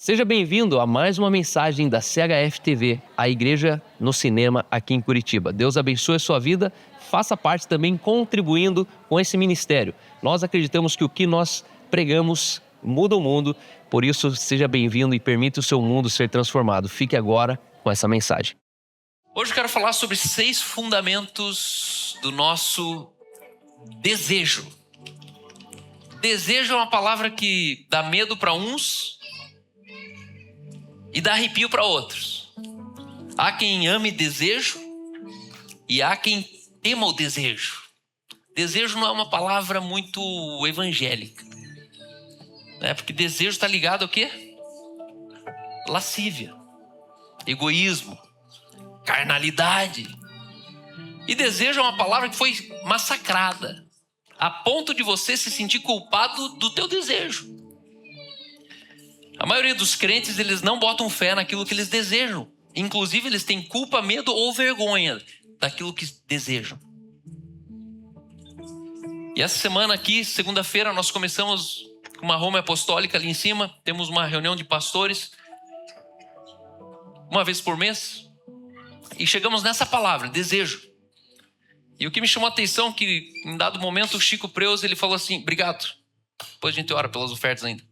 Seja bem-vindo a mais uma mensagem da CHF TV, a igreja no cinema aqui em Curitiba. Deus abençoe a sua vida, faça parte também contribuindo com esse ministério. Nós acreditamos que o que nós pregamos muda o mundo, por isso seja bem-vindo e permita o seu mundo ser transformado. Fique agora com essa mensagem. Hoje eu quero falar sobre 6 fundamentos do nosso desejo. Desejo é uma palavra que dá medo para uns e dá arrepio para outros. Há quem ame desejo e há quem tema o desejo. Desejo não é uma palavra muito evangélica, né? Porque desejo está ligado ao quê? Lascívia, egoísmo, carnalidade. E desejo é uma palavra que foi massacrada a ponto de você se sentir culpado do teu desejo. A maioria dos crentes, eles não botam fé naquilo que eles desejam. Inclusive, eles têm culpa, medo ou vergonha daquilo que desejam. E essa semana aqui, segunda-feira, nós começamos com uma Roma apostólica ali em cima. Temos uma reunião de pastores, uma vez por mês. E chegamos nessa palavra, desejo. E o que me chamou a atenção é que, em dado momento, o Chico Preus, ele falou assim, obrigado. Depois a gente ora pelas ofertas ainda.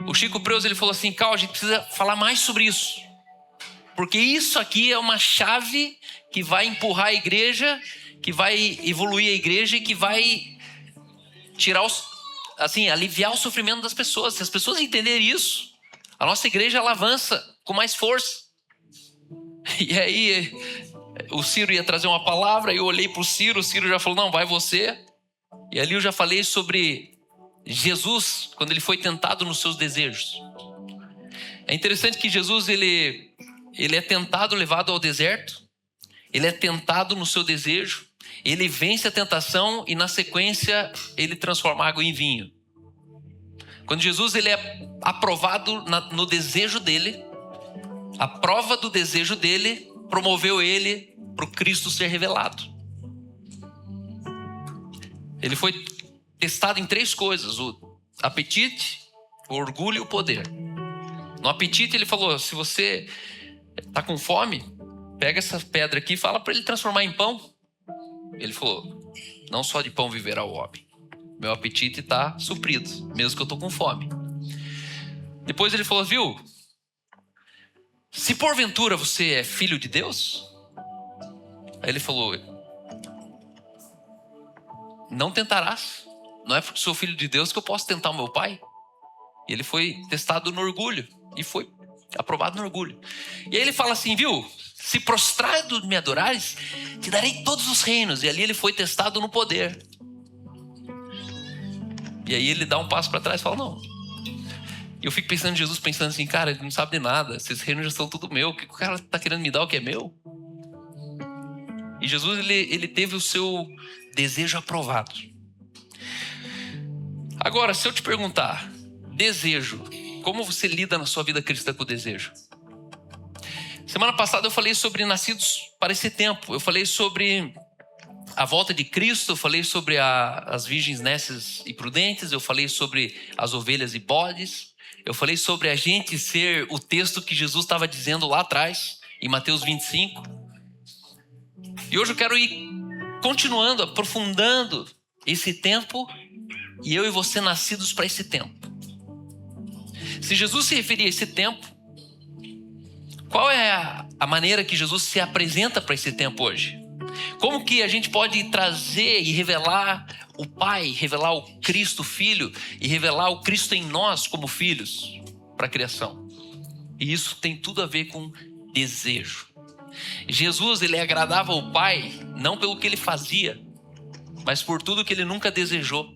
O Chico Preus, ele falou assim, Cal, a gente precisa falar mais sobre isso. Porque isso aqui é uma chave que vai empurrar a igreja, que vai evoluir a igreja e que vai tirar aliviar o sofrimento das pessoas. Se as pessoas entenderem isso, a nossa igreja ela avança com mais força. E aí, o Ciro ia trazer uma palavra, eu olhei para o Ciro já falou, não, vai você. E ali eu já falei sobre Jesus, quando ele foi tentado nos seus desejos. É interessante que Jesus, ele é tentado, levado ao deserto. Ele é tentado no seu desejo. Ele vence a tentação e, na sequência, ele transforma água em vinho. Quando Jesus ele é aprovado no desejo dele, a prova do desejo dele promoveu ele para o Cristo ser revelado. Ele foi testado em 3 coisas: o apetite, o orgulho e o poder. No apetite ele falou, se você está com fome, pega essa pedra aqui e fala para ele transformar em pão. Ele falou, não só de pão viverá o homem. Meu apetite está suprido, mesmo que eu estou com fome. Depois ele falou, viu? Se porventura você é filho de Deus? Aí ele falou, não tentarás. Não é porque sou filho de Deus que eu posso tentar o meu pai. E ele foi testado no orgulho. E foi aprovado no orgulho. E aí ele fala assim, viu? Se prostrado me adorares, te darei todos os reinos. E ali ele foi testado no poder. E aí ele dá um passo para trás e fala, não. E eu fico pensando em Jesus, pensando assim, cara, ele não sabe de nada. Esses reinos já são tudo meu. O que o cara está querendo me dar o que é meu? E Jesus, ele teve o seu desejo aprovado. Agora, se eu te perguntar, desejo, como você lida na sua vida cristã com o desejo? Semana passada eu falei sobre nascidos para esse tempo. Eu falei sobre a volta de Cristo, eu falei sobre as virgens nécias e prudentes, eu falei sobre as ovelhas e bodes, eu falei sobre a gente ser o texto que Jesus estava dizendo lá atrás, em Mateus 25. E hoje eu quero ir continuando, aprofundando esse tempo. E eu e você nascidos para esse tempo. Se Jesus se referia a esse tempo, qual é a maneira que Jesus se apresenta para esse tempo hoje? Como que a gente pode trazer e revelar o Pai, revelar o Cristo Filho e revelar o Cristo em nós como filhos para a criação? E isso tem tudo a ver com desejo. Jesus, ele agradava ao Pai não pelo que ele fazia, mas por tudo que ele nunca desejou.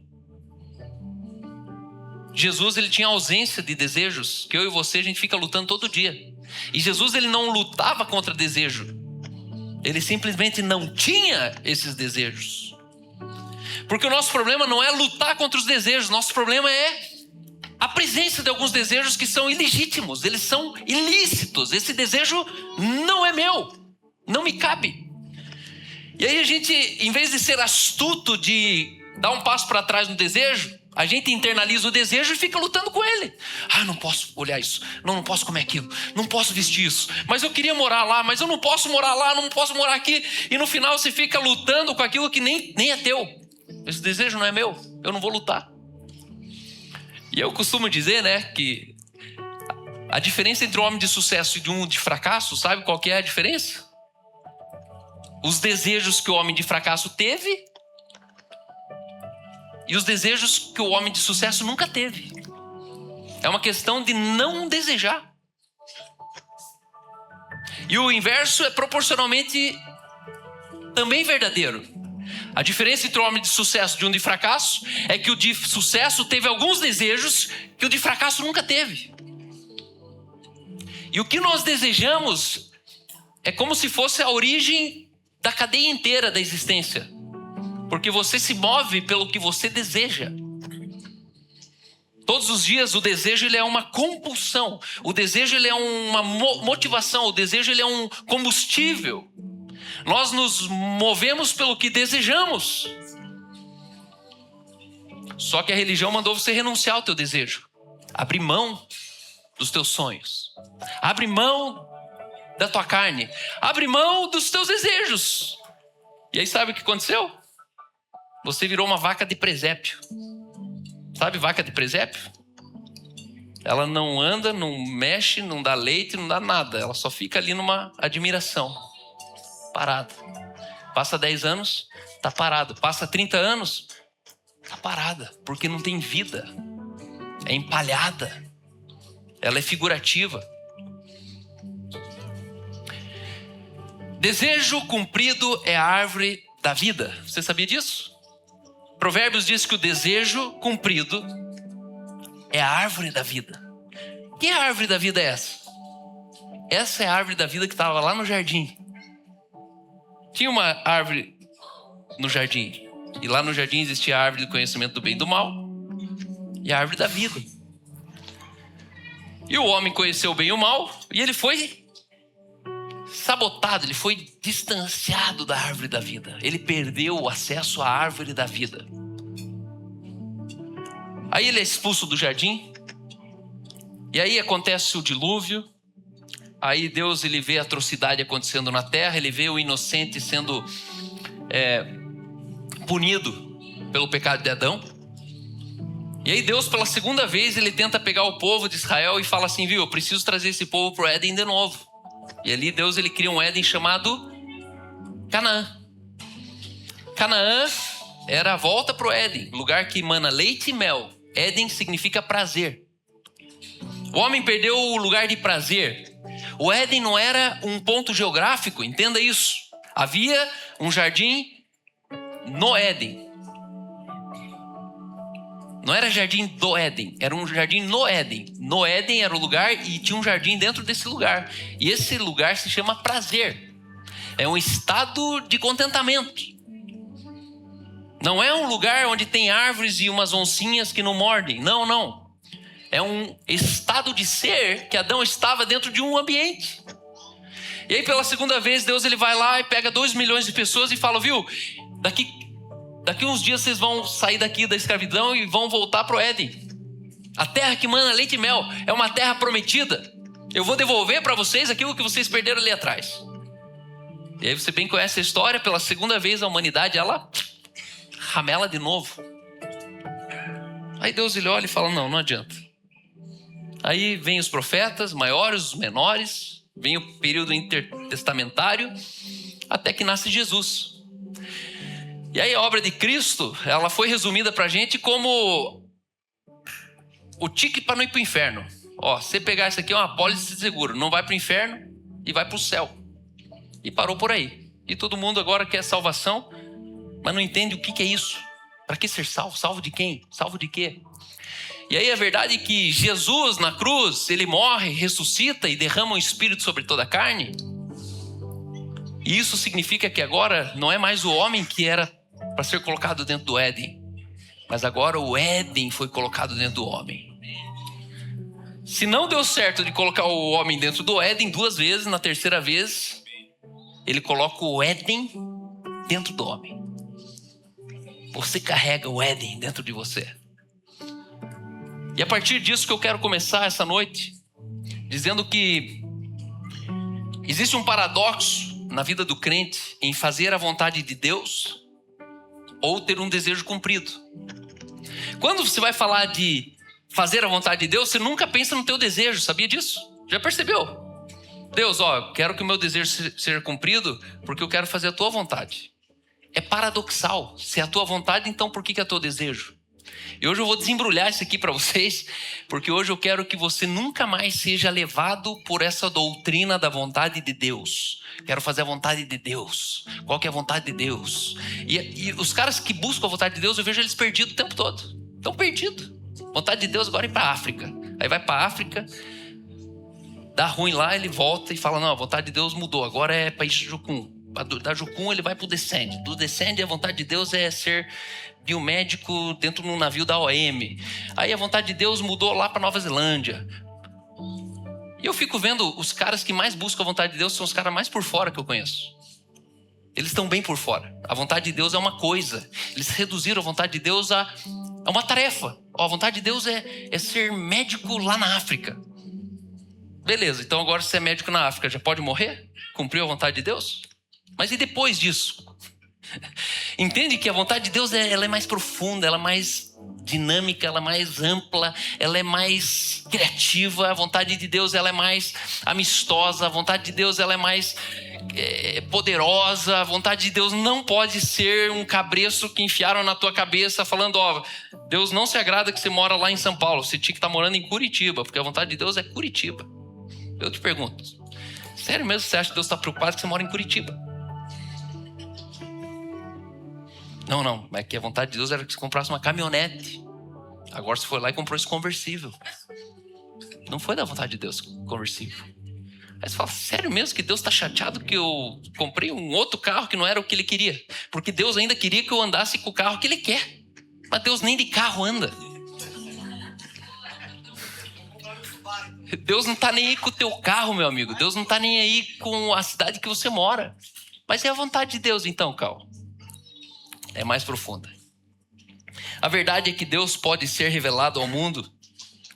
Jesus, ele tinha ausência de desejos, que eu e você, a gente fica lutando todo dia. E Jesus, ele não lutava contra desejo. Ele simplesmente não tinha esses desejos. Porque o nosso problema não é lutar contra os desejos. Nosso problema é a presença de alguns desejos que são ilegítimos. Eles são ilícitos. Esse desejo não é meu. Não me cabe. E aí a gente, em vez de ser astuto, de dar um passo para trás no desejo, A gente internaliza o desejo e fica lutando com ele. Ah, não posso olhar isso. Não posso comer aquilo. Não posso vestir isso. Mas eu queria morar lá. Mas eu não posso morar lá. Não posso morar aqui. E no final você fica lutando com aquilo que nem é teu. Esse desejo não é meu. Eu não vou lutar. E eu costumo dizer, né, que a diferença entre um homem de sucesso e um de fracasso, sabe qual que é a diferença? Os desejos que o homem de fracasso teve e os desejos que o homem de sucesso nunca teve. É uma questão de não desejar. E o inverso é proporcionalmente também verdadeiro. A diferença entre o homem de sucesso e um de fracasso é que o de sucesso teve alguns desejos que o de fracasso nunca teve. E o que nós desejamos é como se fosse a origem da cadeia inteira da existência. Porque você se move pelo que você deseja. Todos os dias o desejo ele é uma compulsão. O desejo ele é uma motivação. O desejo ele é um combustível. Nós nos movemos pelo que desejamos. Só que a religião mandou você renunciar ao teu desejo. Abrir mão dos teus sonhos. Abre mão da tua carne. Abre mão dos teus desejos. E aí sabe o que aconteceu? Você virou uma vaca de presépio. Sabe vaca de presépio? Ela não anda, não mexe, não dá leite, não dá nada. Ela só fica ali numa admiração. Parada. Passa 10 anos, tá parado. Passa 30 anos, tá parada. Porque não tem vida. É empalhada. Ela é figurativa. Desejo cumprido é a árvore da vida. Você sabia disso? Provérbios diz que o desejo cumprido é a árvore da vida. Que árvore da vida é essa? Essa é a árvore da vida que estava lá no jardim. Tinha uma árvore no jardim. E lá no jardim existia a árvore do conhecimento do bem e do mal. E a árvore da vida. E o homem conheceu o bem e o mal. E ele foi sabotado, ele foi distanciado da árvore da vida. Ele perdeu o acesso à árvore da vida. Aí ele é expulso do jardim. E aí acontece o dilúvio. Aí Deus ele vê a atrocidade acontecendo na terra. Ele vê o inocente sendo punido pelo pecado de Adão. E aí Deus pela segunda vez ele tenta pegar o povo de Israel e fala assim, viu, eu preciso trazer esse povo para o Éden de novo. E ali Deus ele cria um Éden chamado Canaã. Canaã era a volta para o Éden, lugar que emana leite e mel. Éden significa prazer. O homem perdeu o lugar de prazer. O Éden não era um ponto geográfico, entenda isso. Havia um jardim no Éden. Não era jardim do Éden, era um jardim no Éden. No Éden era o lugar e tinha um jardim dentro desse lugar. E esse lugar se chama prazer. É um estado de contentamento. Não é um lugar onde tem árvores e umas oncinhas que não mordem. Não, não. É um estado de ser que Adão estava dentro de um ambiente. E aí pela segunda vez Deus ele vai lá e pega 2 milhões de pessoas e fala, viu, daqui uns dias vocês vão sair daqui da escravidão e vão voltar para o Éden. A terra que mana leite e mel é uma terra prometida. Eu vou devolver para vocês aquilo que vocês perderam ali atrás. E aí você bem conhece a história. Pela segunda vez a humanidade ela ramela de novo. Aí Deus ele olha e fala, não adianta. Aí vem os profetas, maiores, os menores. Vem o período intertestamentário. Até que nasce Jesus. E aí a obra de Cristo, ela foi resumida pra gente como o tique para não ir pro inferno. Ó, você pegar isso aqui é uma pólice de seguro, não vai pro inferno e vai pro céu. E parou por aí. E todo mundo agora quer salvação, mas não entende o que é isso. Para que ser salvo? Salvo de quem? Salvo de quê? E aí a verdade é que Jesus na cruz, ele morre, ressuscita e derrama o Espírito sobre toda a carne. E isso significa que agora não é mais o homem que era para ser colocado dentro do Éden, mas agora o Éden foi colocado dentro do homem. Se não deu certo de colocar o homem dentro do Éden 2 vezes, na terceira vez ele coloca o Éden dentro do homem. Você carrega o Éden dentro de você. E a partir disso que eu quero começar essa noite, dizendo que existe um paradoxo na vida do crente em fazer a vontade de Deus ou ter um desejo cumprido. Quando você vai falar de fazer a vontade de Deus, você nunca pensa no teu desejo, sabia disso? Já percebeu? Deus, eu quero que o meu desejo seja cumprido porque eu quero fazer a tua vontade. É paradoxal. Se é a tua vontade, então por que é teu desejo? E hoje eu vou desembrulhar isso aqui para vocês, porque hoje eu quero que você nunca mais seja levado por essa doutrina da vontade de Deus. Quero fazer a vontade de Deus. Qual que é a vontade de Deus? E os caras que buscam a vontade de Deus, eu vejo eles perdidos o tempo todo. Estão perdidos. Vontade de Deus agora é ir para a África. Aí vai para a África, dá ruim lá, ele volta e fala, não, a vontade de Deus mudou, agora é para Jucum. Da Jucum ele vai para o Descende. Do Descende a vontade de Deus é ser biomédico dentro de um navio da OM. Aí a vontade de Deus mudou lá para Nova Zelândia. E eu fico vendo os caras que mais buscam a vontade de Deus são os caras mais por fora que eu conheço. Eles estão bem por fora. A vontade de Deus é uma coisa. Eles reduziram a vontade de Deus a uma tarefa. A vontade de Deus é ser médico lá na África. Beleza, então agora se você é médico na África, já pode morrer? Cumpriu a vontade de Deus? Mas e depois disso? Entende que a vontade de Deus ela é mais profunda, ela é mais dinâmica, ela é mais ampla, ela é mais criativa. A vontade de Deus ela é mais amistosa, a vontade de Deus ela é mais poderosa. A vontade de Deus não pode ser um cabreço que enfiaram na tua cabeça falando, Deus não se agrada que você mora lá em São Paulo, você tinha que estar morando em Curitiba, porque a vontade de Deus é Curitiba. Eu te pergunto, sério mesmo você acha que Deus está preocupado que você mora em Curitiba? Não, mas que a vontade de Deus era que você comprasse uma caminhonete. Agora você foi lá e comprou esse conversível. Não foi da vontade de Deus conversível. Aí você fala, sério mesmo que Deus está chateado que eu comprei um outro carro que não era o que ele queria? Porque Deus ainda queria que eu andasse com o carro que ele quer. Mas Deus nem de carro anda. Deus não está nem aí com o teu carro, meu amigo. Deus não está nem aí com a cidade que você mora. Mas é a vontade de Deus então, Cal. É mais profunda. A verdade é que Deus pode ser revelado ao mundo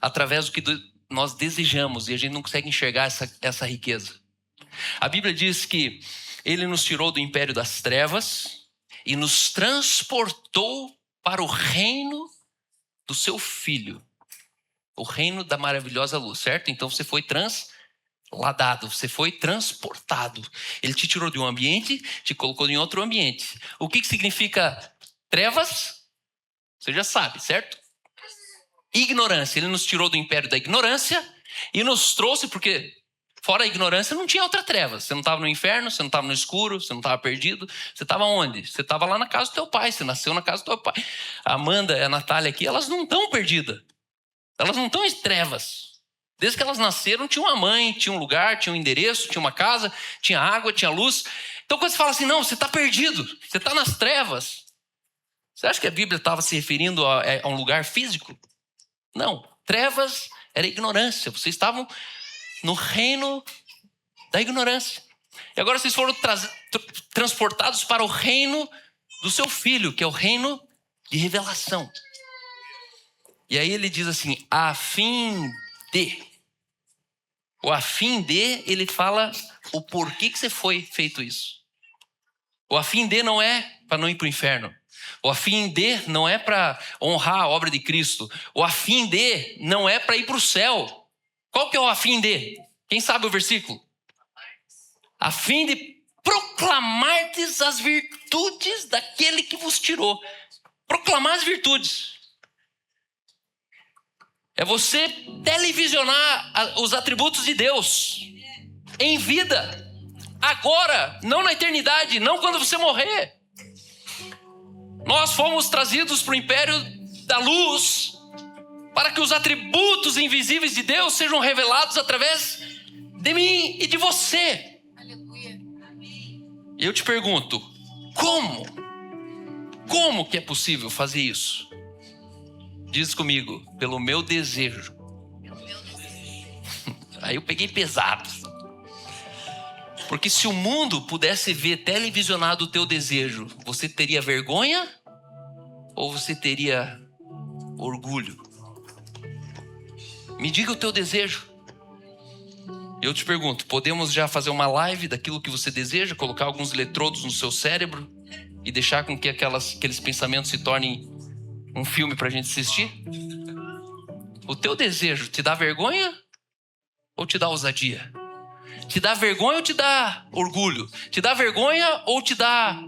através do que nós desejamos e a gente não consegue enxergar essa riqueza. A Bíblia diz que Ele nos tirou do império das trevas e nos transportou para o reino do seu Filho. O reino da maravilhosa luz, certo? Então você foi transladado, você foi transportado. Ele te tirou de um ambiente, te colocou em outro ambiente. O que significa trevas? Você já sabe, certo? Ignorância. Ele nos tirou do império da ignorância e nos trouxe, porque fora a ignorância não tinha outra treva. Você não estava no inferno, você não estava no escuro, você não estava perdido. Você estava onde? Você estava lá na casa do teu pai, você nasceu na casa do teu pai. A Amanda e a Natália aqui, elas não estão perdidas. Elas não estão em trevas. Desde que elas nasceram, tinha uma mãe, tinha um lugar, tinha um endereço, tinha uma casa, tinha água, tinha luz. Então quando você fala assim, não, você está perdido, você está nas trevas. Você acha que a Bíblia estava se referindo a um lugar físico? Não. Trevas era ignorância. Vocês estavam no reino da ignorância. E agora vocês foram transportados para o reino do seu Filho, que é o reino de revelação. E aí ele diz assim, a fim de. O a fim de, ele fala o porquê que você foi feito isso. O a fim de não é para não ir para o inferno. O a fim de não é para honrar a obra de Cristo. O a fim de não é para ir para o céu. Qual que é o a fim de? Quem sabe o versículo? A fim de proclamardes as virtudes daquele que vos tirou. Proclamar as virtudes. É você televisionar os atributos de Deus em vida, agora, não na eternidade, não quando você morrer. Nós fomos trazidos para o império da luz para que os atributos invisíveis de Deus sejam revelados através de mim e de você. Aleluia. E eu te pergunto, como? Como que é possível fazer isso? Diz comigo, pelo meu desejo. Aí eu peguei pesado. Porque se o mundo pudesse ver televisionado o teu desejo, você teria vergonha ou você teria orgulho? Me diga o teu desejo. Eu te pergunto, podemos já fazer uma live daquilo que você deseja? Colocar alguns eletrodos no seu cérebro e deixar com que aqueles pensamentos se tornem um filme pra gente assistir? O teu desejo te dá vergonha ou te dá ousadia? Te dá vergonha ou te dá orgulho? Te dá vergonha ou te dá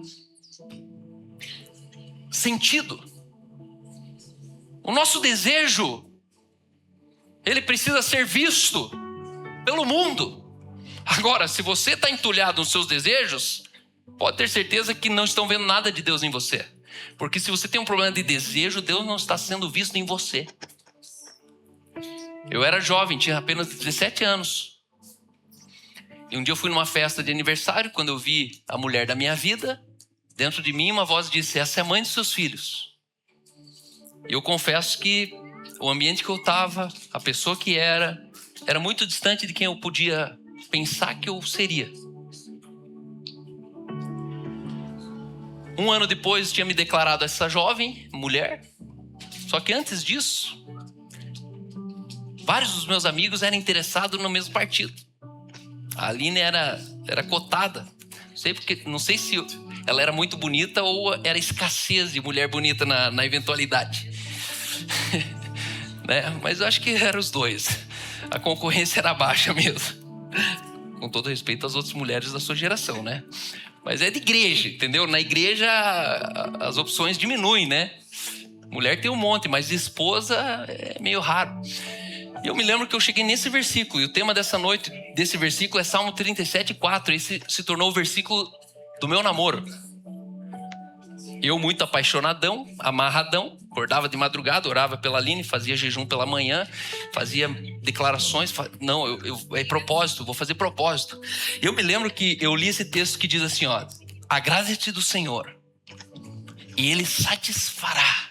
sentido? O nosso desejo, ele precisa ser visto pelo mundo. Agora, se você está entulhado nos seus desejos, pode ter certeza que não estão vendo nada de Deus em você. Porque se você tem um problema de desejo, Deus não está sendo visto em você. Eu era jovem, tinha apenas 17 anos. E um dia eu fui numa festa de aniversário, quando eu vi a mulher da minha vida, dentro de mim uma voz disse: essa é a mãe dos seus filhos. E eu confesso que o ambiente que eu estava, a pessoa que era muito distante de quem eu podia pensar que eu seria. Um ano depois tinha me declarado essa jovem mulher. Só que antes disso, vários dos meus amigos eram interessados no mesmo partido. A Aline era cotada. Não sei se ela era muito bonita ou era escassez de mulher bonita na eventualidade. Né? Mas eu acho que eram os dois. A concorrência era baixa mesmo. Com todo respeito às outras mulheres da sua geração, né? Mas é de igreja, entendeu? Na igreja as opções diminuem, né? Mulher tem um monte, mas esposa é meio raro. E eu me lembro que eu cheguei nesse versículo. E o tema dessa noite, desse versículo, é Salmo 37:4. Esse se tornou o versículo do meu namoro. Eu muito apaixonadão, amarradão, acordava de madrugada, orava pela Aline, fazia jejum pela manhã, fazia declarações. É propósito, vou fazer propósito. Eu me lembro que eu li esse texto que diz assim, ó: agrada-te do Senhor e Ele satisfará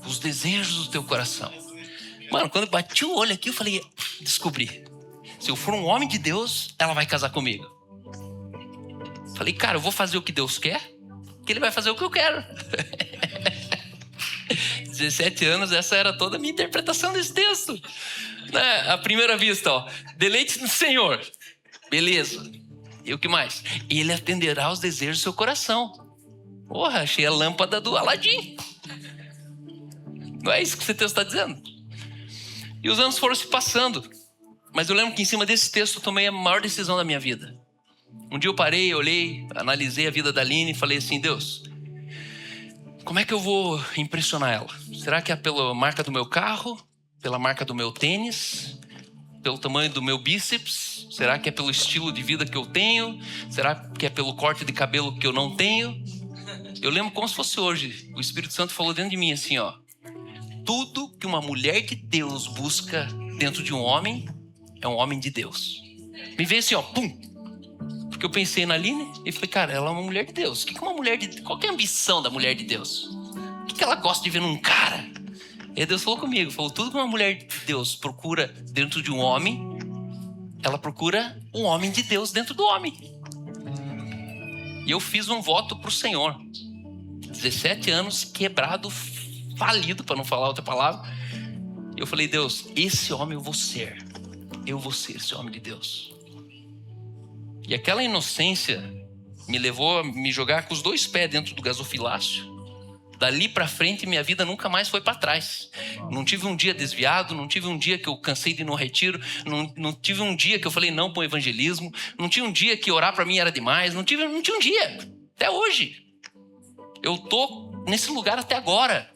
os desejos do teu coração. Mano, quando eu bati o olho aqui, eu falei, descobri. Se eu for um homem de Deus, ela vai casar comigo. Falei, cara, eu vou fazer o que Deus quer, que Ele vai fazer o que eu quero. 17 anos, essa era toda a minha interpretação desse texto. Né? À primeira vista, ó, deleite no Senhor. Beleza. E o que mais? Ele atenderá os desejos do seu coração. Porra, achei a lâmpada do Aladim. Não é isso que esse texto está dizendo? E os anos foram se passando. Mas eu lembro que em cima desse texto eu tomei a maior decisão da minha vida. Um dia eu parei, olhei, analisei a vida da Aline e falei assim, Deus, como é que eu vou impressionar ela? Será que é pela marca do meu carro? Pela marca do meu tênis? Pelo tamanho do meu bíceps? Será que é pelo estilo de vida que eu tenho? Será que é pelo corte de cabelo que eu não tenho? Eu lembro como se fosse hoje. O Espírito Santo falou dentro de mim assim, ó. Tudo que uma mulher de Deus busca dentro de um homem é um homem de Deus. Me veio assim, ó, pum. Porque eu pensei na Aline e falei, cara, ela é uma mulher de Deus. Qual que é a ambição da mulher de Deus? O que ela gosta de ver num cara? E aí Deus falou comigo, falou, tudo que uma mulher de Deus procura dentro de um homem, ela procura um homem de Deus dentro do homem. E eu fiz um voto pro Senhor. 17 anos, quebrado, falido, para não falar outra palavra. E eu falei, Deus, esse homem eu vou ser. Eu vou ser esse homem de Deus. E aquela inocência me levou a me jogar com os 2 pés dentro do gasofilácio. Dali pra frente, minha vida nunca mais foi para trás. Não tive um dia desviado, não tive um dia que eu cansei de ir no retiro, não tive um dia que eu falei não pro evangelismo, não tive um dia que orar para mim era demais, não tive um dia. Até hoje. Eu tô nesse lugar até agora.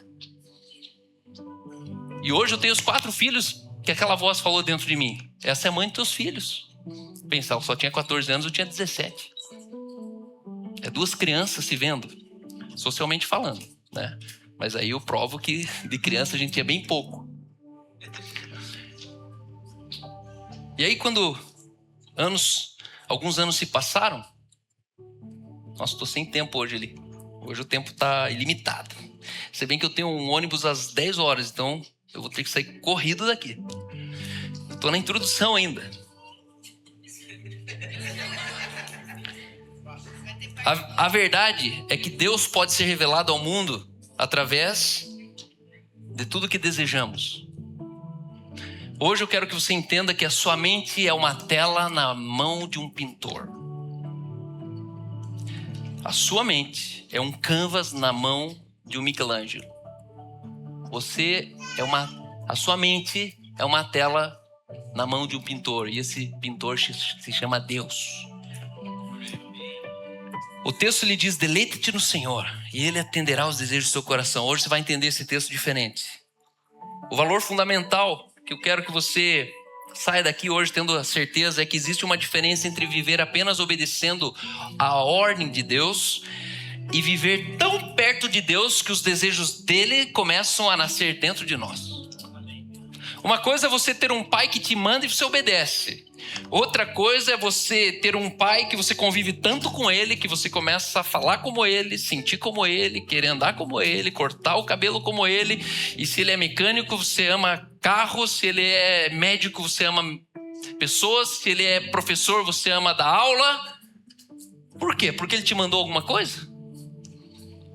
E hoje eu tenho os 4 filhos que aquela voz falou dentro de mim. Essa é a mãe dos teus filhos. Pensar, eu só tinha 14 anos, eu tinha 17. É 2 crianças se vendo, socialmente falando, né? Mas aí eu provo que de criança a gente tinha bem pouco. E aí quando alguns anos se passaram, nossa, estou sem tempo hoje ali. Hoje o tempo está ilimitado. Se bem que eu tenho um ônibus às 10 horas, então eu vou ter que sair corrido daqui. Estou na introdução ainda. A verdade é que Deus pode ser revelado ao mundo através de tudo que desejamos. Hoje eu quero que você entenda que a sua mente é uma tela na mão de um pintor. A sua mente é um canvas na mão de um Michelangelo. A sua mente é uma tela na mão de um pintor. E esse pintor se chama Deus. O texto lhe diz: deleite-te no Senhor e Ele atenderá aos desejos do seu coração. Hoje você vai entender esse texto diferente. O valor fundamental que eu quero que você saia daqui hoje tendo a certeza é que existe uma diferença entre viver apenas obedecendo a ordem de Deus e viver tão perto de Deus que os desejos dele começam a nascer dentro de nós. Uma coisa é você ter um pai que te manda e você obedece. Outra coisa é você ter um pai que você convive tanto com ele que você começa a falar como ele, sentir como ele, querer andar como ele, cortar o cabelo como ele. E se ele é mecânico, você ama carro. Se ele é médico, você ama pessoas. Se ele é professor, você ama dar aula. Por quê? Porque ele te mandou alguma coisa?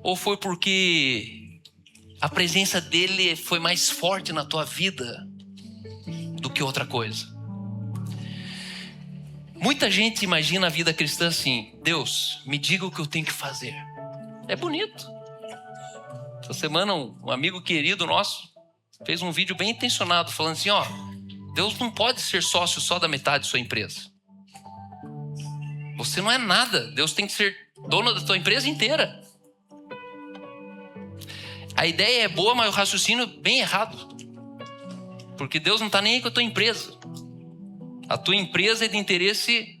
Ou foi porque a presença dele foi mais forte na tua vida do que outra coisa? Muita gente imagina a vida cristã assim: Deus, me diga o que eu tenho que fazer. É bonito. Essa semana um amigo querido nosso fez um vídeo bem intencionado falando assim: ó, Deus não pode ser sócio só da metade de sua empresa. Você não é nada. Deus tem que ser dono da tua empresa inteira. A ideia é boa, mas o raciocínio é bem errado. Porque Deus não está nem aí com a tua empresa. A tua empresa é de interesse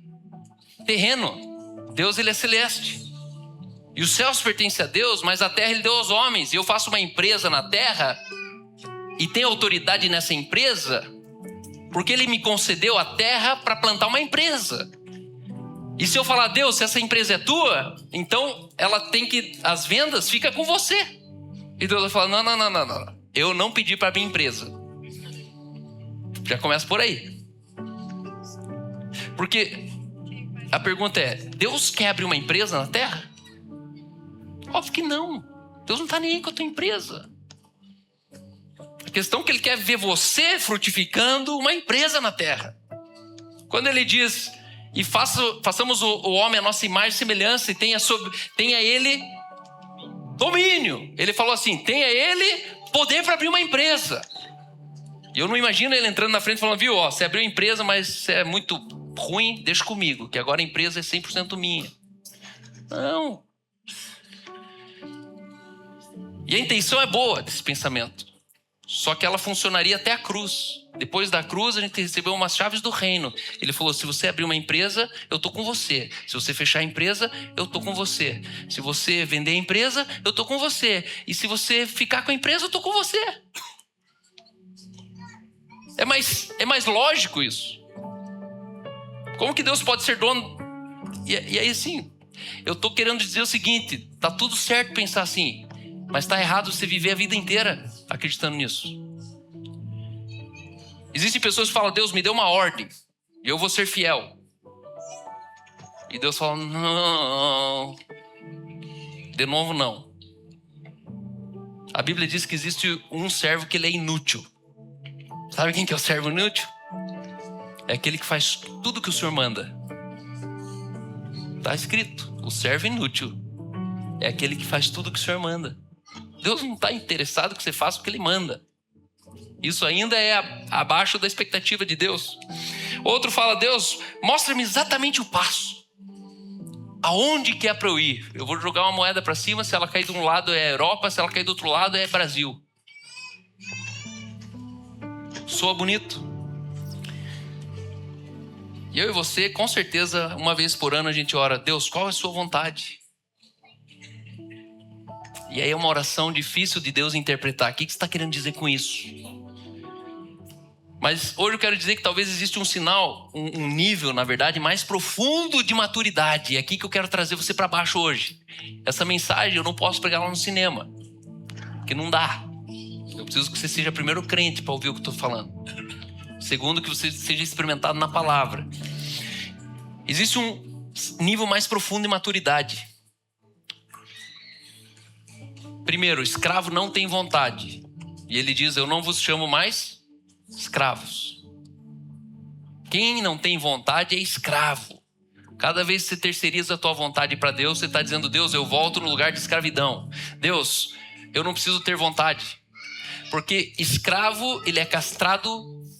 terreno. Deus, ele é celeste. E os céus pertencem a Deus, mas a terra ele deu aos homens. E eu faço uma empresa na terra e tenho autoridade nessa empresa porque ele me concedeu a terra para plantar uma empresa. E se eu falar: Deus, se essa empresa é tua, então ela tem que... as vendas fica com você. E Deus vai falar: não. Eu não pedi para minha empresa. Já começa por aí. Porque a pergunta é: Deus quer abrir uma empresa na terra? Óbvio que não. Deus não está nem aí com a tua empresa. A questão é que ele quer ver você frutificando uma empresa na terra. Quando ele diz: e façamos o homem a nossa imagem e semelhança e tenha ele domínio. Ele falou assim: tenha ele poder para abrir uma empresa. E eu não imagino ele entrando na frente falando: viu, ó, você abriu a empresa, mas você é muito ruim, deixa comigo, que agora a empresa é 100% minha. Não. E a intenção é boa desse pensamento. Só que ela funcionaria até a cruz. Depois da cruz, a gente recebeu umas chaves do reino. Ele falou: se você abrir uma empresa, eu estou com você. Se você fechar a empresa, eu estou com você. Se você vender a empresa, eu estou com você. E se você ficar com a empresa, eu estou com você. É mais lógico isso. Como que Deus pode ser dono? E aí assim, eu estou querendo dizer o seguinte: tá tudo certo pensar assim, mas está errado você viver a vida inteira acreditando nisso. Existem pessoas que falam: Deus me deu uma ordem e eu vou ser fiel. E Deus fala: não. De novo, não. A Bíblia diz que existe um servo que ele é inútil. Sabe quem que é o servo inútil? É aquele que faz tudo que o Senhor manda. Está escrito: o servo inútil é aquele que faz tudo que o Senhor manda. Deus não está interessado que você faça o que Ele manda. Isso ainda é abaixo da expectativa de Deus. Outro fala: Deus, mostra-me exatamente o passo. Aonde que é para eu ir? Eu vou jogar uma moeda para cima, se ela cair de um lado é Europa, se ela cair do outro lado é Brasil. Soa bonito. E eu e você, com certeza, uma vez por ano a gente ora: Deus, qual é a sua vontade? E aí é uma oração difícil de Deus interpretar. O que você está querendo dizer com isso? Mas hoje eu quero dizer que talvez exista um sinal, um nível, na verdade, mais profundo de maturidade. E é aqui que eu quero trazer você para baixo hoje. Essa mensagem eu não posso pregar lá no cinema, porque não dá. Eu preciso que você seja primeiro crente para ouvir o que eu estou falando. Segundo, que você seja experimentado na palavra. Existe um nível mais profundo de maturidade. Primeiro, o escravo não tem vontade. E ele diz: eu não vos chamo mais Escravos. Quem não tem vontade é escravo. Cada vez que você terceiriza a tua vontade para Deus, você está dizendo: Deus, eu volto no lugar de escravidão. Deus, eu não preciso ter vontade. Porque escravo, ele é castrado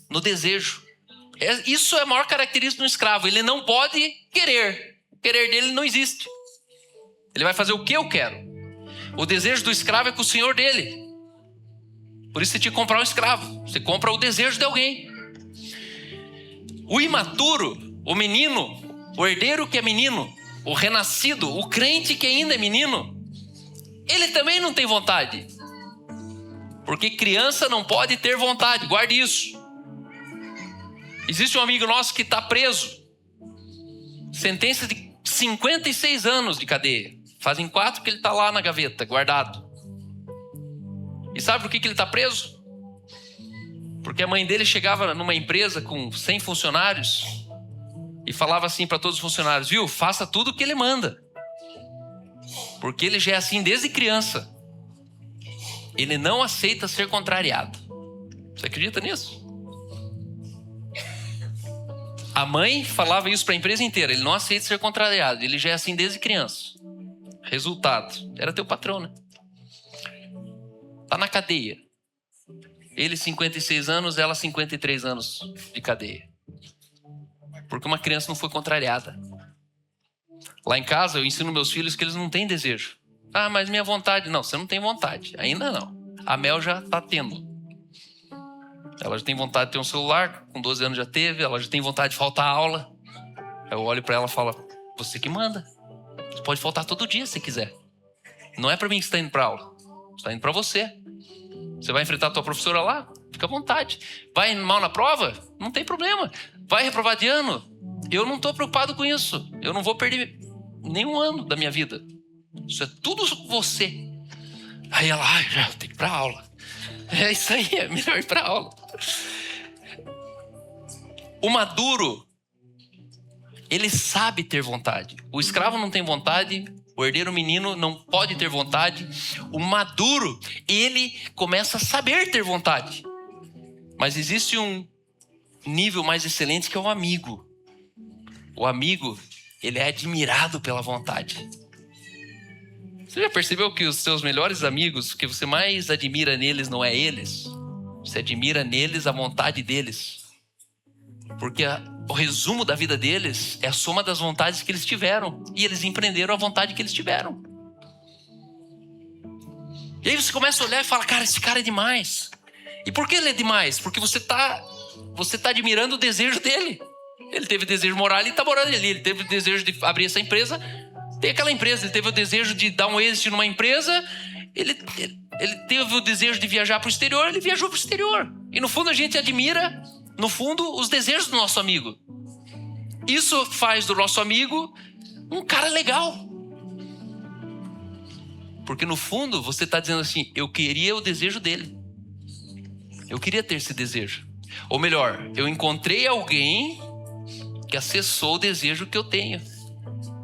no desejo. Isso é a maior característica do escravo. Ele não pode querer. O querer dele não existe. Ele vai fazer o que eu quero. O desejo do escravo é com o senhor dele. Por isso você tinha que comprar um escravo. Você compra o desejo de alguém. O imaturo, o menino, o herdeiro que é menino, o renascido, o crente que ainda é menino, ele também não tem vontade. Porque criança não pode ter vontade, guarde isso. Existe um amigo nosso que está preso. Sentença de 56 anos de cadeia. Fazem 4 que ele está lá na gaveta, guardado. E sabe por que ele está preso? Porque a mãe dele chegava numa empresa com 100 funcionários e falava assim para todos os funcionários: viu, faça tudo o que ele manda. Porque ele já é assim desde criança. Ele não aceita ser contrariado. Você acredita nisso? A mãe falava isso para a empresa inteira: ele não aceita ser contrariado. Ele já é assim desde criança. Resultado: era teu patrão, né? Tá na cadeia. Ele 56 anos, ela 53 anos de cadeia. Porque uma criança não foi contrariada. Lá em casa eu ensino meus filhos que eles não têm desejo. Ah, mas minha vontade... Não, você não tem vontade. Ainda não. A Mel já tá tendo. Ela já tem vontade de ter um celular. Com 12 anos já teve. Ela já tem vontade de faltar aula. Eu olho pra ela e falo: você que manda. Você pode faltar todo dia se quiser. Não é pra mim que você tá indo pra aula. Você tá indo pra você. Você vai enfrentar a tua professora lá? Fica à vontade. Vai mal na prova? Não tem problema. Vai reprovar de ano? Eu não estou preocupado com isso. Eu não vou perder nenhum ano da minha vida. Isso é tudo você. Aí ela: já tem que ir para aula. É isso aí, é melhor ir para aula. O maduro, ele sabe ter vontade. O escravo não tem vontade. O herdeiro menino não pode ter vontade. O maduro, ele começa a saber ter vontade. Mas existe um nível mais excelente que é o amigo. O amigo, ele é admirado pela vontade. Você já percebeu que os seus melhores amigos, o que você mais admira neles não é eles? Você admira neles a vontade deles. Porque o resumo da vida deles é a soma das vontades que eles tiveram. E eles empreenderam a vontade que eles tiveram. E aí você começa a olhar e fala: cara, esse cara é demais. E por que ele é demais? Porque você tá admirando o desejo dele. Ele teve desejo moral e está morando ali. Ele teve o desejo de abrir essa empresa. Tem aquela empresa. Ele teve o desejo de dar um êxito numa empresa. Ele teve o desejo de viajar para o exterior. Ele viajou para o exterior. E no fundo a gente admira, no fundo, os desejos do nosso amigo. Isso faz do nosso amigo um cara legal. Porque no fundo você está dizendo assim: eu queria o desejo dele. Eu queria ter esse desejo. Ou melhor, eu encontrei alguém que acessou o desejo que eu tenho.